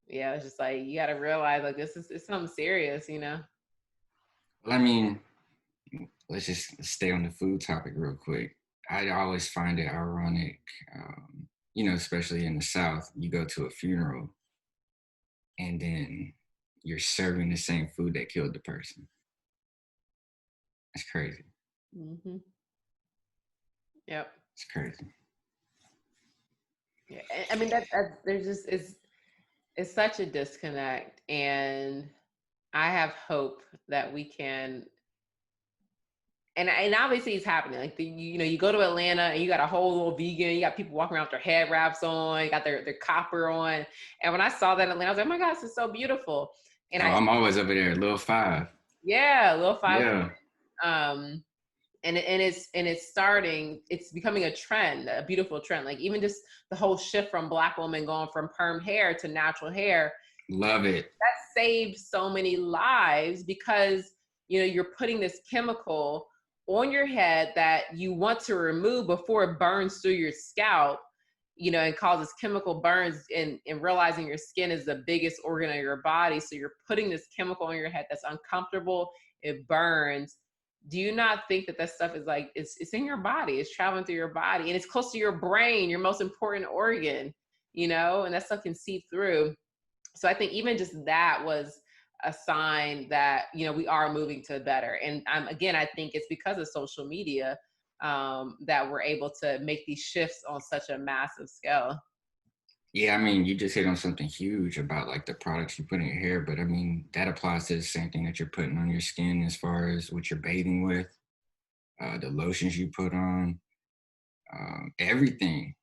yeah, it's just like you got to realize like this is it's something serious, you know. Well, I mean, let's just stay on the food topic real quick. I always find it ironic, especially in the South, you go to a funeral and then you're serving the same food that killed the person. That's crazy. Hmm. Yep. It's crazy. Yeah. I mean that there's just it's such a disconnect, and I have hope that we can. And obviously it's happening. Like you know, you go to Atlanta and you got a whole little vegan. You got people walking around with their head wraps on. You got their copper on. And when I saw that in Atlanta, I was like, oh my gosh, this is so beautiful. And Oh, I'm always over there, little five. yeah, little five. Yeah. Um, and it's starting. It's becoming a trend, a beautiful trend. Like even just the whole shift from Black women going from permed hair to natural hair. Love it. That saves so many lives because you know you're putting this chemical on your head that you want to remove before it burns through your scalp, you know, and causes chemical burns, and realizing your skin is the biggest organ of your body. So you're putting this chemical on your head that's uncomfortable, it burns. Do you not think that that stuff is like it's in your body, it's traveling through your body, and it's close to your brain, your most important organ, you know, and that stuff can seep through. So I think even just that was a sign that you know we are moving to better. And again, I think it's because of social media that we're able to make these shifts on such a massive scale. Yeah, I mean, you just hit on something huge about like the products you put in your hair, but I mean, that applies to the same thing that you're putting on your skin as far as what you're bathing with, the lotions you put on, everything.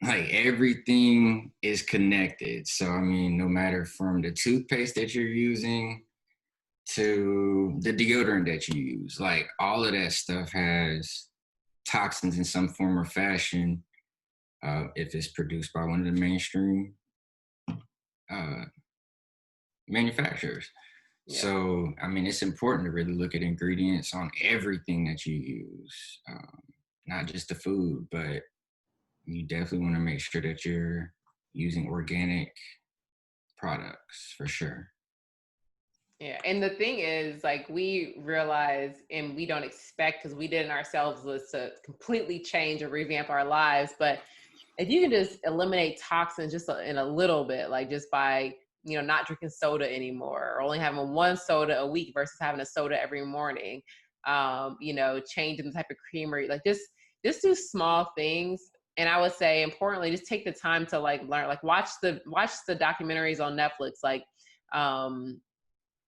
Like everything is connected. So, I mean, no matter from the toothpaste that you're using to the deodorant that you use. Like all of that stuff has toxins in some form or fashion if it's produced by one of the mainstream uh, manufacturers. Yeah. So, I mean, it's important to really look at ingredients on everything that you use, not just the food, but you definitely want to make sure that you're using organic products for sure. Yeah. And the thing is, like, we realize and we don't expect, because we did it ourselves, was to completely change or revamp our lives. But if you can just eliminate toxins just in a little bit, like just by, not drinking soda anymore, or only having one soda a week versus having a soda every morning, changing the type of creamery, like just do small things. And I would say, importantly, just take the time to like learn, like watch the documentaries on Netflix, um,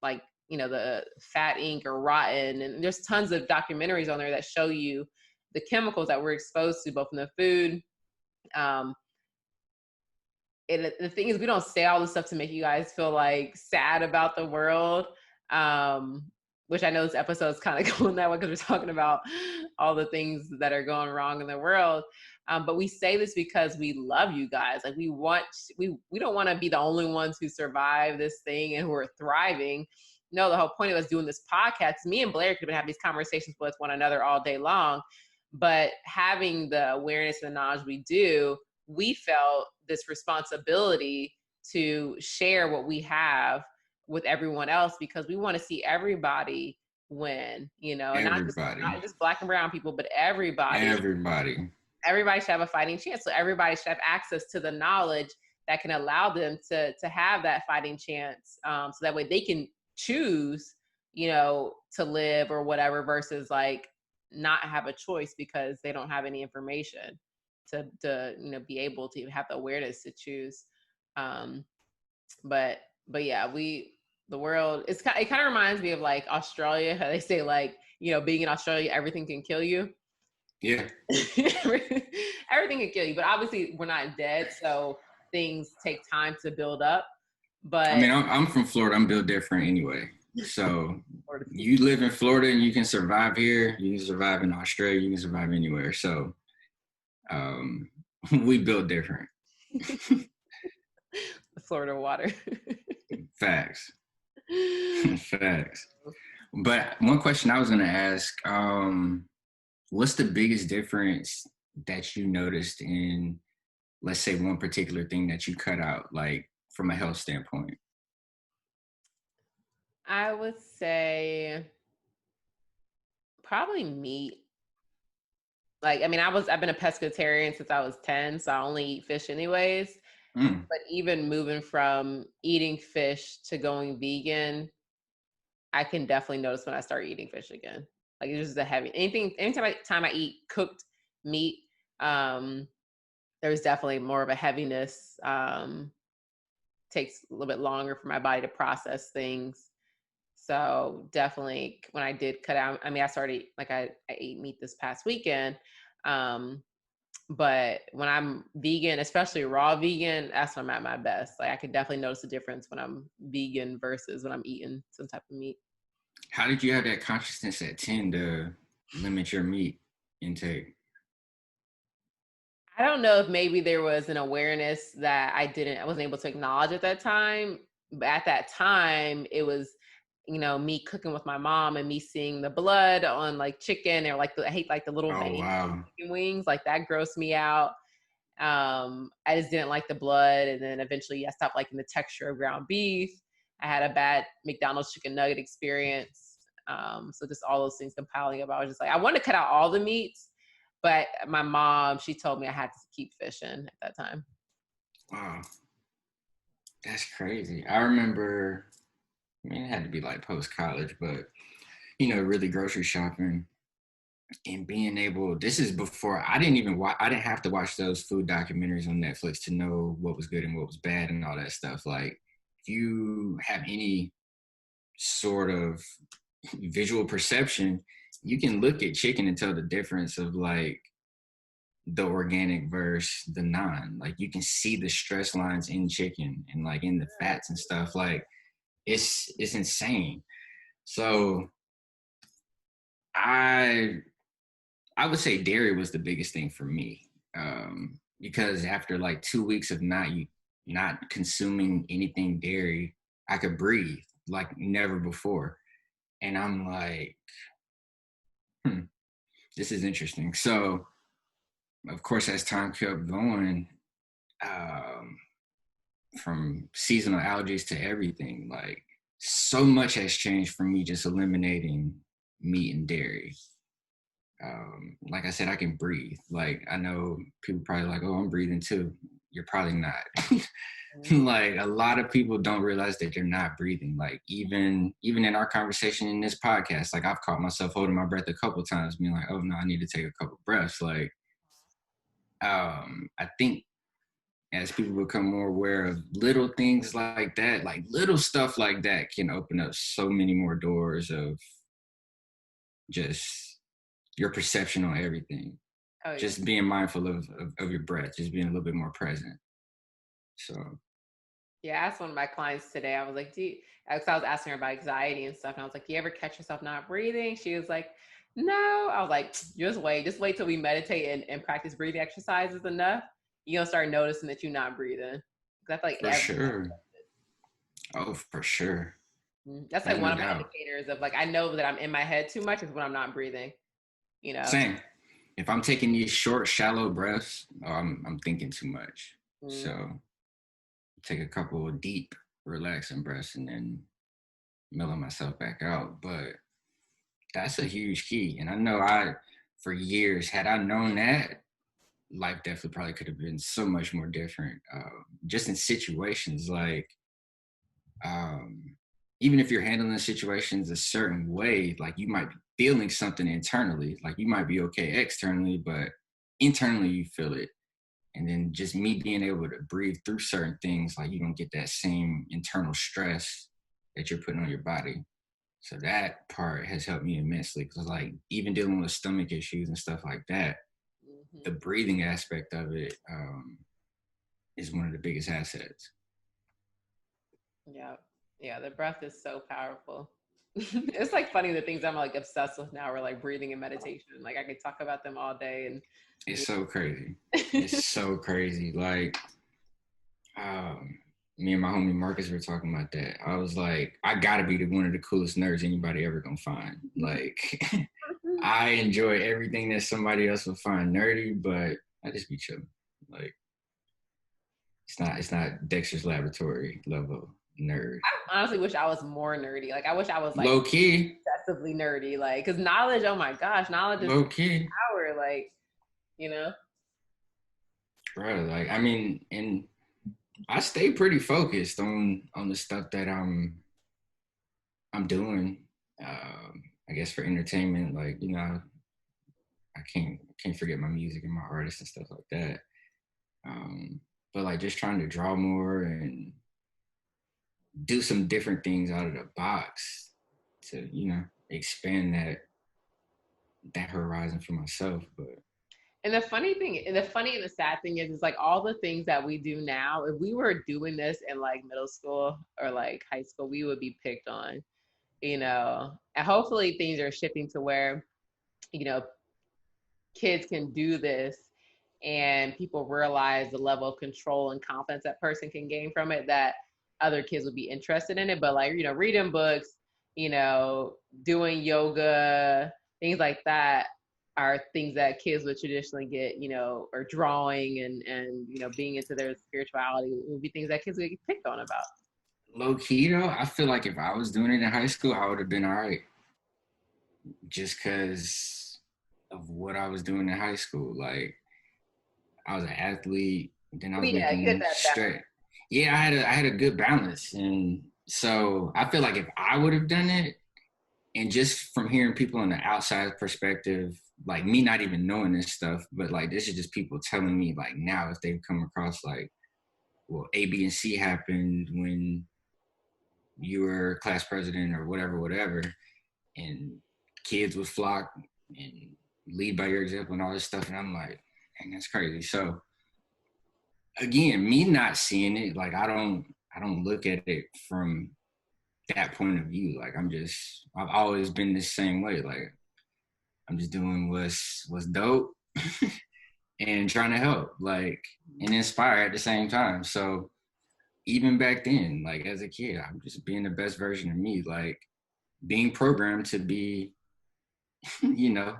like the Fat Ink or Rotten, and there's tons of documentaries on there that show you the chemicals that we're exposed to, both in the food. um and the thing is, we don't say all this stuff to make you guys feel like sad about the world, um which I know this episode is kind of going that way because we're talking about all the things that are going wrong in the world. But we say this because we love you guys. Like, we don't want to be the only ones who survive this thing and who are thriving. No, the whole point of us doing this podcast, me and Blair could have been having these conversations with one another all day long, but having the awareness and the knowledge we do, we felt this responsibility to share what we have with everyone else, because we want to see everybody win, and Everybody, not just Black and brown people, but everybody. everybody. Everybody should have a fighting chance. So everybody should have access to the knowledge that can allow them to have that fighting chance. So that way they can choose, to live or whatever, versus like not have a choice because they don't have any information to be able to have the awareness to choose. Um, but yeah, the world, it kind of reminds me of like Australia, how they say, like, being in Australia, everything can kill you. Yeah. Everything can kill you, but obviously we're not dead, so things take time to build up. I But mean, I'm from Florida. I'm built different anyway. So you live in Florida and you can survive here. You can survive in Australia. You can survive anywhere. So we built different. the Florida water. Facts. Facts. But one question I was going to ask, what's the biggest difference that you noticed in, let's say, one particular thing that you cut out, like from a health standpoint? I would say probably meat. Like, I mean, I've been a pescatarian since I was 10, so I only eat fish anyways. Mm. But even moving from eating fish to going vegan, I can definitely notice when I start eating fish again. Like, it's just a heavy anytime I eat cooked meat, there's definitely more of a heaviness. Takes a little bit longer for my body to process things. So definitely when I did cut out, I mean, I ate meat this past weekend. But when I'm vegan, especially raw vegan, that's when I'm at my best. Like, I can definitely notice the difference when I'm vegan versus when I'm eating some type of meat. How did you have that consciousness at 10 to limit your meat intake? I don't know if maybe there was an awareness that I wasn't able to acknowledge at that time. But at that time, it was, me cooking with my mom and me seeing the blood on like chicken, or like I hate like the little Oh, veins wow. chicken wings, like that grossed me out. I just didn't like the blood, and then eventually I stopped liking the texture of ground beef. I had a bad McDonald's chicken nugget experience. So just all those things compiling up, I was just like, I wanted to cut out all the meats, but my mom, she told me I had to keep fishing at that time. Wow. That's crazy. I remember, I mean, it had to be like post-college, but, really grocery shopping and being able, this is before I didn't have to watch those food documentaries on Netflix to know what was good and what was bad and all that stuff. Like, if you have any sort of visual perception, you can look at chicken and tell the difference of like the organic versus the non. Like, you can see the stress lines in chicken and like in the fats and stuff. Like, it's insane. So I I would say dairy was the biggest thing for me, because after like 2 weeks of not consuming anything dairy, I could breathe like never before, and I'm like, hmm, this is interesting. So of course, as time kept going, um, from seasonal allergies to everything, like so much has changed for me just eliminating meat and dairy. Like I said, I can breathe. Like I know people probably like, oh, I'm breathing too. You're probably not. Like a lot of people don't realize that you're not breathing. Like even in our conversation in this podcast, like I've caught myself holding my breath a couple times, being like, oh no, I need to take a couple breaths. Like I think as people become more aware of little things like that, like little stuff like that can open up so many more doors of just your perception on everything. Oh yeah. Just being mindful of your breath, just being a little bit more present. So Yeah, I asked one of my clients today. I was like, because I was asking her about anxiety and stuff. And I was like, do you ever catch yourself not breathing? She was like, no. I was like, just wait till we meditate and practice breathing exercises enough. You're going to start noticing that you're not breathing. Because I feel like for sure. Oh, for sure. that's There's like one no of my doubt. indicators of like, I know that I'm in my head too much is when I'm not breathing, you know? Same. If I'm taking these short, shallow breaths, oh, I'm thinking too much. Mm. So take a couple of deep, relaxing breaths and then mellow myself back out. But that's a huge key. And I know for years, had I known that, life definitely probably could have been so much more different. Just in situations like, um, even if you're handling situations a certain way, like you might be feeling something internally, like you might be okay externally, but internally you feel it. And then just me being able to breathe through certain things, like you don't get that same internal stress that you're putting on your body. So that part has helped me immensely because like even dealing with stomach issues and stuff like that, the Mm-hmm. breathing aspect of it is one of the biggest assets. Yeah. Yeah. The breath is so powerful. It's like funny the things I'm like obsessed with now are like breathing and meditation. Like I could talk about them all day and It's so crazy. yeah. It's so crazy. Like um, me and my homie Marcus were talking about that. I was like, I gotta be one of the coolest nerds anybody ever gonna find. Like I enjoy everything that somebody else will find nerdy, but I just be chilling. Like it's not Dexter's Laboratory level nerd. I honestly wish I was more nerdy. Like I wish I was like Low key, excessively nerdy. Like because knowledge, oh my gosh, knowledge is low key, power. Like you know. bro. Like I mean, and I stay pretty focused on the stuff that I'm doing. I guess for entertainment, like I can't forget my music and my artists and stuff like that. But like just trying to draw more and do some different things out of the box to expand that horizon for myself. But And the funny thing, and the funny and the sad thing is like all the things that we do now, if we were doing this in like middle school or like high school, we would be picked on, you know. And hopefully things are shifting to where, you know, kids can do this and people realize the level of control and confidence that person can gain from it that other kids would be interested in it. But like, you know, reading books, you know, doing yoga, things like that are things that kids would traditionally get, you know, or drawing and you know, being into their spirituality would be things that kids would get picked on about. low key though, I feel like if I was doing it in high school, I would have been all right, just because of what I was doing in high school. Like I was an athlete, then I But was yeah, you get making that balance. straight. Yeah, I had a good balance, and so I feel like if I would have done it, and just from hearing people on the outside perspective, like me not even knowing this stuff, but like this is just people telling me like now if they've come across like, well, A, B, and C happened when you were class president or whatever, and kids would flock and lead by your example and all this stuff, and I'm like, man, that's crazy. So again, me not seeing it, like I don't look at it from that point of view. Like I've always been the same way. Like I'm just doing what's dope and trying to help, like, and inspire at the same time. So even back then, like as a kid, I'm just being the best version of me, like being programmed to be, you know,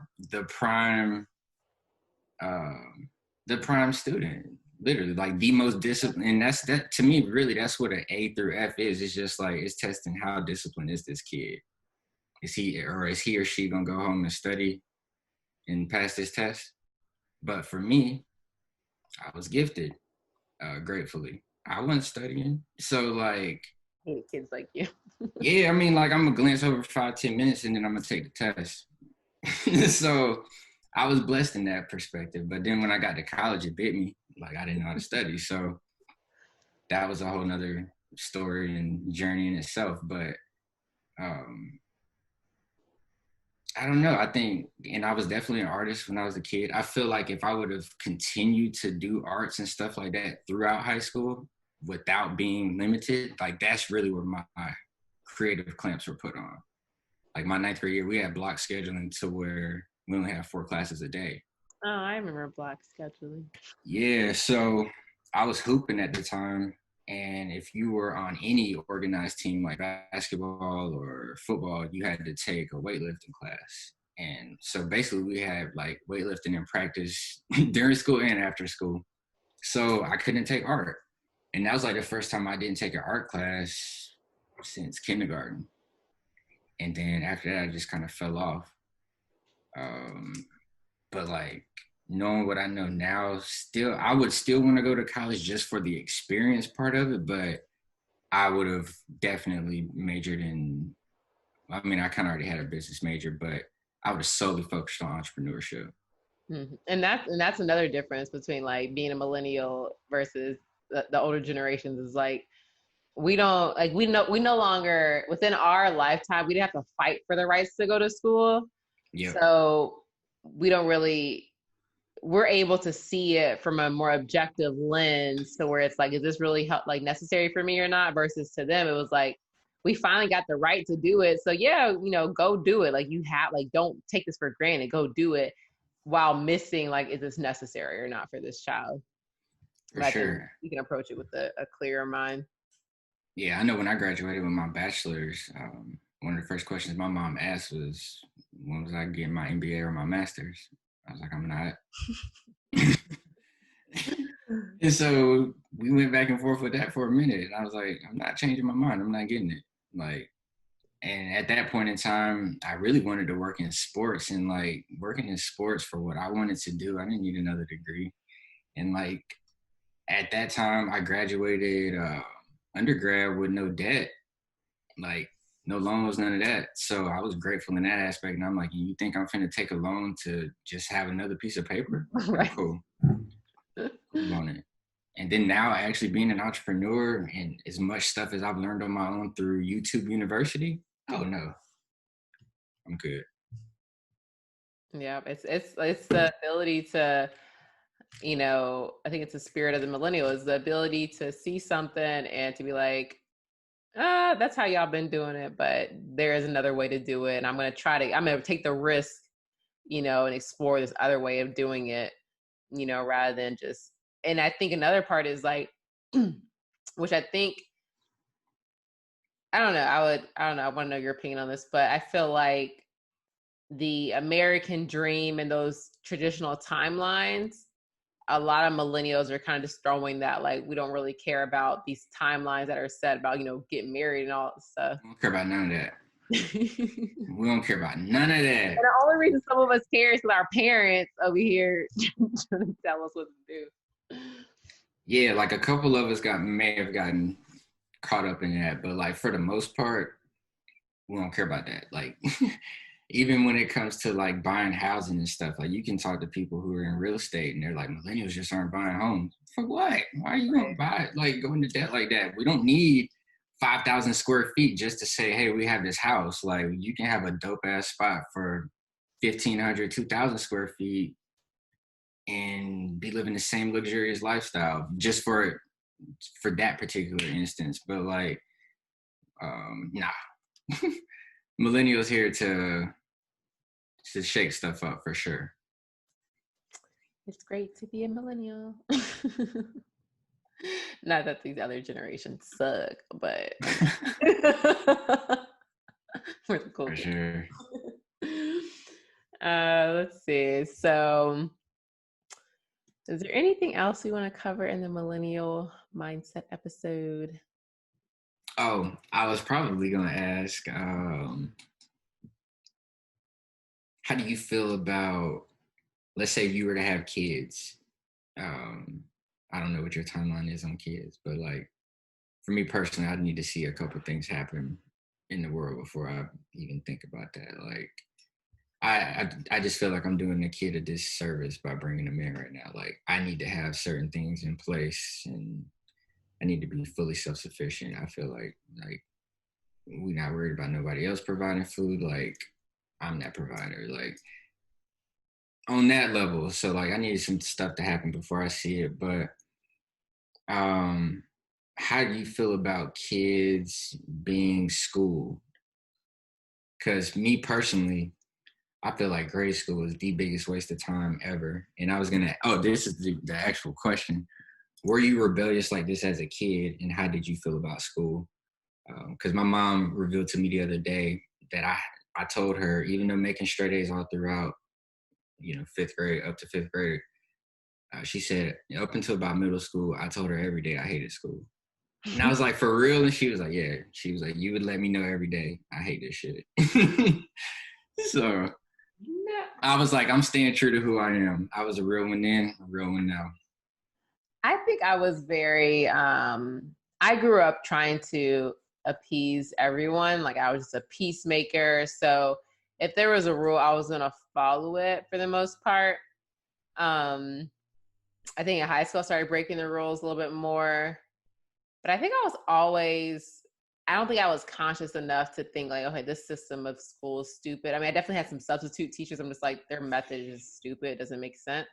um, the prime student, literally, like the most disciplined. And that to me, really, that's what an A through F is. It's just like it's testing how disciplined is this kid. Is he or she gonna go home and study and pass this test? But for me, I was gifted, gratefully. I wasn't studying. So like, I hate kids like you. yeah, I mean, like I'm gonna glance over 5-10 minutes and then I'm gonna take the test. So I was blessed in that perspective. But then when I got to college, it bit me. Like I didn't know how to study. So that was a whole nother story and journey in itself. But um, I don't know. I think, and I was definitely an artist when I was a kid. I feel like if I would have continued to do arts and stuff like that throughout high school without being limited, like that's really where my creative clamps were put on. Like my ninth grade year, we had block scheduling to where we only had 4 classes a day. Oh, I remember block scheduling. Yeah, so I was hooping at the time. And if you were on any organized team like basketball or football, you had to take a weightlifting class. And so basically, we had like weightlifting in practice during school and after school. So I couldn't take art. And that was like the first time I didn't take an art class since kindergarten. And then after that, I just kind of fell off. Um, but like knowing what I know now, still I would still want to go to college just for the experience part of it, but I would have definitely majored in, I mean, I kind of already had a business major, but I would have solely focused on entrepreneurship. Mm-hmm. And that's another difference between like being a millennial versus the older generations is like we don't like we no longer within our lifetime we didn't have to fight for the rights to go to school. Yep, So we don't really we're able to see it from a more objective lens to where it's like, is this really help like necessary for me or not? Versus to them, it was like, we finally got the right to do it. So yeah, go do it. Like you have like, don't take this for granted. Go do it while missing like, is this necessary or not for this child? for But I think sure. you can approach it with a clearer mind. Yeah, I know when I graduated with my bachelor's, one of the first questions my mom asked was, when was I getting my MBA or my master's? I was like, I'm not. And so we went back and forth with that for a minute. And I was like, I'm not changing my mind. I'm not getting it. Like, and at that point in time, I really wanted to work in sports and like working in sports for what I wanted to do. I didn't need another degree. And like at that time, I graduated undergrad with no debt, like no loans, none of that. So I was grateful in that aspect. And I'm like, you think I'm finna take a loan to just have another piece of paper? Okay, Right. cool. Cool on it. And then now actually being an entrepreneur and as much stuff as I've learned on my own through YouTube University, oh no, I'm good. Yeah, it's the ability to, I think it's the spirit of the millennial is the ability to see something and to be like, that's how y'all been doing it, but there is another way to do it. And I'm going to take the risk, and explore this other way of doing it, rather than just, and I think another part is like, which I think, I don't know, I don't know, I want to know your opinion on this, but I feel like the American dream and those traditional timelines, a lot of millennials are kind of just throwing that, like, we don't really care about these timelines that are set about, getting married and all that stuff. We don't care about none of that. And We don't care about none of that. the only reason some of us care is because our parents over here trying to tell us what to do. Yeah, like a couple of us may have gotten caught up in that, but like for the most part, we don't care about that. Like even when it comes to like buying housing and stuff, like you can talk to people who are in real estate and they're like, millennials just aren't buying homes. For what? Why are you gonna buy it? Like go into debt like that? We don't need 5,000 square feet just to say, hey, we have this house. Like you can have a dope ass spot for 1,500, 2,000 square feet and be living the same luxurious lifestyle just for that particular instance. But like Nah. Millennials here to shake stuff up for sure. It's great to be a millennial. Not that these other generations suck, but we're the cool For kids. sure. Let's see. So, is there anything else we want to cover in the millennial mindset episode? Oh, I was probably going to ask, how do you feel about, let's say you were to have kids? I don't know what your timeline is on kids, but like for me personally, I need to see a couple things happen in the world before I even think about that. Like, I just feel like I'm doing the kid a disservice by bringing them in right now. Like, I need to have certain things in place, and I need to be fully self-sufficient. I feel like we're not worried about nobody else providing food. Like, I'm that provider. Like, on that level. So like, I needed some stuff to happen before I see it. But how do you feel about kids being schooled? Because me personally, I feel like grade school is the biggest waste of time ever. And I was gonna, this is the actual question. Were you rebellious like this as a kid, and how did you feel about school? Because my mom revealed to me the other day that I told her, even though making straight A's all throughout, fifth grade up to fifth grade, she said up until about middle school, I told her every day I hated school. And I was like, for real? And she was like, yeah. She was like, you would let me know every day I hate this shit. So I was like, I'm staying true to who I am. I was a real one then, a real one now. I think I was very, I grew up trying to appease everyone. Like I was just a peacemaker. So if there was a rule, I was going to follow it for the most part. I think in high school, I started breaking the rules a little bit more. But I think I don't think I was conscious enough to think like, okay, this system of school is stupid. I mean, I definitely had some substitute teachers. I'm just like, their method is stupid. It doesn't make sense.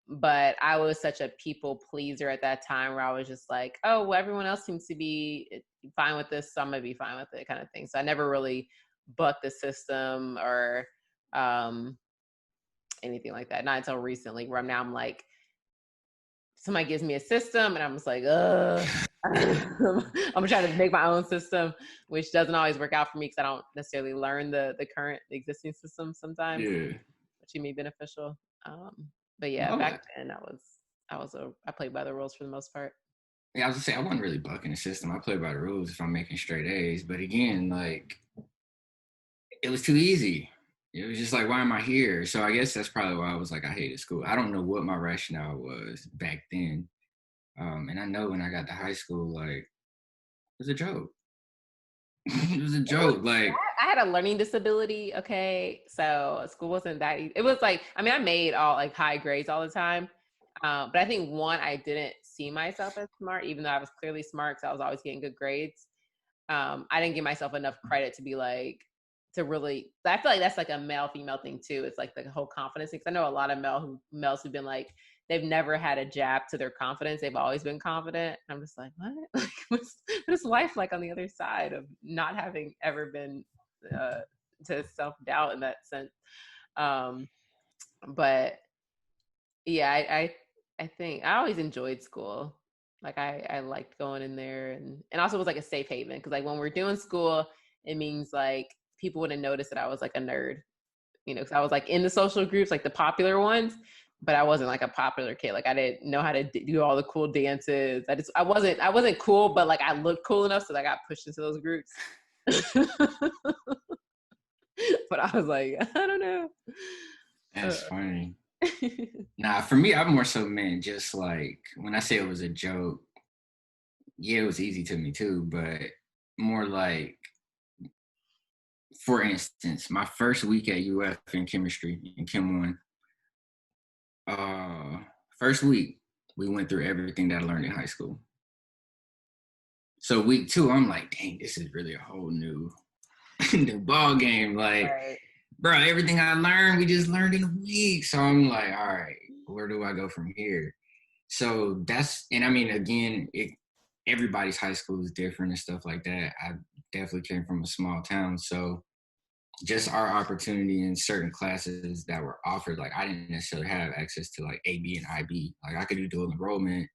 But I was such a people pleaser at that time where I was just like, oh, well, everyone else seems to be fine with this, so I'm gonna be fine with it kind of thing. So I never really bucked the system or anything like that. Not until recently where I'm like, somebody gives me a system and I'm just like, I'm gonna try to make my own system, which doesn't always work out for me because I don't necessarily learn the existing system sometimes, which can be beneficial. But yeah, back then I played by the rules for the most part. Yeah, I was gonna say I wasn't really bucking the system. I played by the rules if I'm making straight A's. But again, like it was too easy. It was just like, why am I here? So I guess that's probably why I was like, I hated school. I don't know what my rationale was back then. And I know when I got to high school, like it was a joke. It was a joke. Like I had a learning disability. Okay, so school wasn't that easy. It was like, I mean, I made all like high grades all the time. But I think I didn't see myself as smart, even though I was clearly smart because I was always getting good grades. I didn't give myself enough credit to be like, to really, I feel like that's like a male female thing too. It's like the whole confidence thing. Cause I know a lot of males who've been like, they've never had a jab to their confidence. They've always been confident. And I'm just like, what? Like, what's life like on the other side of not having ever been to self-doubt in that sense? But yeah, I think I always enjoyed school. Like I liked going in there and also was like a safe haven. Cause like when we're doing school, it means like people wouldn't notice that I was like a nerd, cause I was like in the social groups, like the popular ones, but I wasn't like a popular kid. Like I didn't know how to do all the cool dances. I wasn't cool, but like I looked cool enough. So I got pushed into those groups. But I was like, I don't know. that's funny. Nah, for me, I'm more so meant just like when I say it was a joke, yeah, it was easy to me too, but more like, for instance, my first week at UF in chemistry in Chem 1, first week, we went through everything that I learned in high school. So week 2, I'm like, dang, this is really a whole new ball game. Like, right. Bro, everything I learned, we just learned in a week. So I'm like, all right, where do I go from here? So and I mean, again, everybody's high school is different and stuff like that. definitely came from a small town. So just our opportunity in certain classes that were offered, like I didn't necessarily have access to like AB and IB. Like I could do dual enrollment,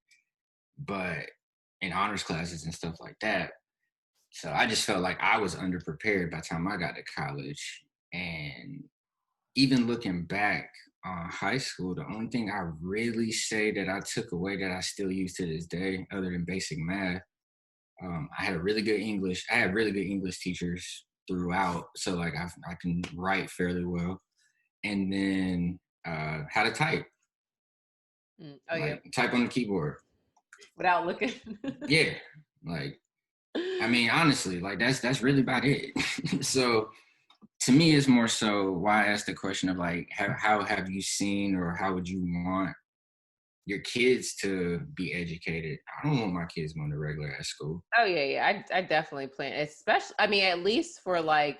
but in honors classes and stuff like that. So I just felt like I was underprepared by the time I got to college. And even looking back on high school, the only thing I really say that I took away that I still use to this day, other than basic math, I had a really good English. I had really good English teachers throughout, so like I can write fairly well, and then how to type, Oh yeah, like type on the keyboard. without looking. Yeah, like I mean, honestly, like that's really about it. So to me, it's more so why I asked the question of like how have you seen or how would you want your kids to be educated? I don't want my kids going to regular ass school. Oh yeah, yeah. I definitely plan, especially. I mean, at least for like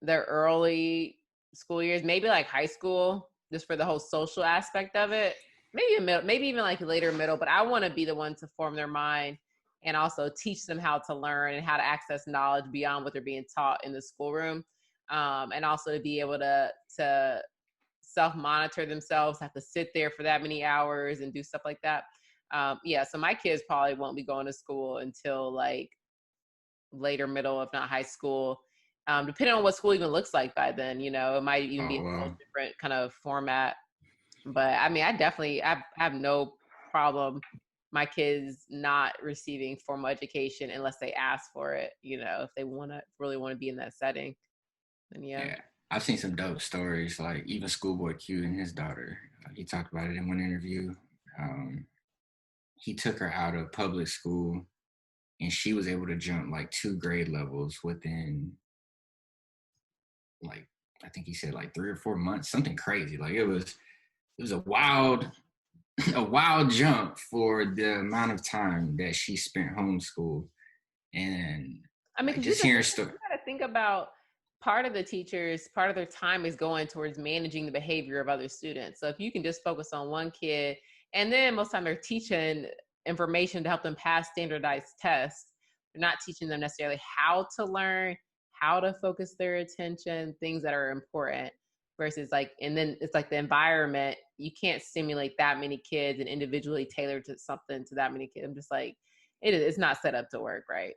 the early school years, maybe like high school, just for the whole social aspect of it. Maybe in middle, maybe even like later middle. But I want to be the one to form their mind and also teach them how to learn and how to access knowledge beyond what they're being taught in the schoolroom, and also to be able to self-monitor themselves, have to sit there for that many hours and do stuff like that. Yeah, so my kids probably won't be going to school until like later middle, if not high school. Depending on what school even looks like by then, it might even be Oh a whole well, different kind of format. But I mean, I have no problem my kids not receiving formal education unless they ask for it. If they really want to be in that setting, then yeah. yeah. I've seen some dope stories, like even Schoolboy Q and his daughter. He talked about it in one interview. Um, he took her out of public school, and she was able to jump like 2 grade levels within like I think he said like 3 or 4 months, something crazy. Like it was a wild a wild jump for the amount of time that she spent homeschooled. And I mean, like because just hearing you got to think about part of the teachers, part of their time is going towards managing the behavior of other students. So if you can just focus on one kid, and then most time they're teaching information to help them pass standardized tests, they're not teaching them necessarily how to learn, how to focus their attention, things that are important. Versus like, and then it's like the environment, you can't stimulate that many kids and individually tailor to something to that many kids. I'm just like, it's not set up to work, right?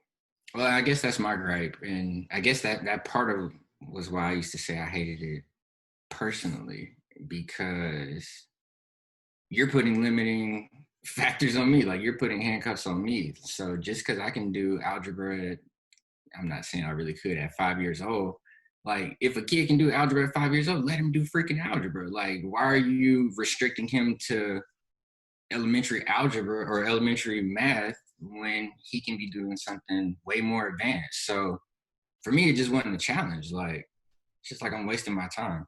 well, I guess that's my gripe, and I guess that part of was why I used to say I hated it personally, because you're putting limiting factors on me, like you're putting handcuffs on me. So just because I can do algebra, I'm not saying I really could at 5 years old. Like, if a kid can do algebra at 5 years old, let him do freaking algebra. Like, why are you restricting him to elementary algebra or elementary math when he can be doing something way more advanced? So for me, it just wasn't a challenge. Like, it's just like I'm wasting my time.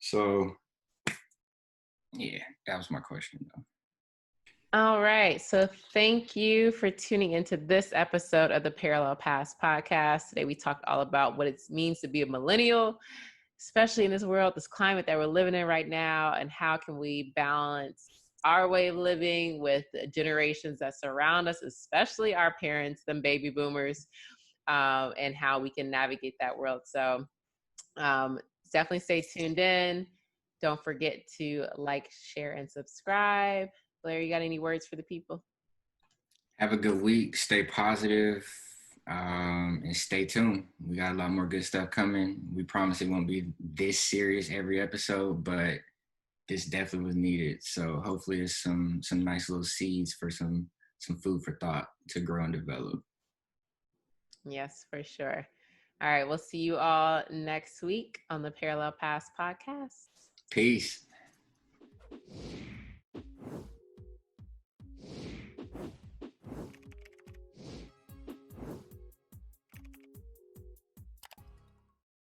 So yeah, that was my question though. All right. So thank you for tuning into this episode of the Parallel Paths podcast. Today we talked all about what it means to be a millennial, especially in this world, this climate that we're living in right now, and how can we balance our way of living with the generations that surround us, especially our parents, them baby boomers, and how we can navigate that world. So definitely stay tuned in. Don't forget to like, share, and subscribe. Blair, you got any words for the people? Have a good week. Stay positive, and stay tuned. We got a lot more good stuff coming. We promise it won't be this serious every episode, but this definitely was needed. So hopefully, it's some nice little seeds for some food for thought to grow and develop. Yes, for sure. All right. We'll see you all next week on the Parallel Paths podcast. Peace.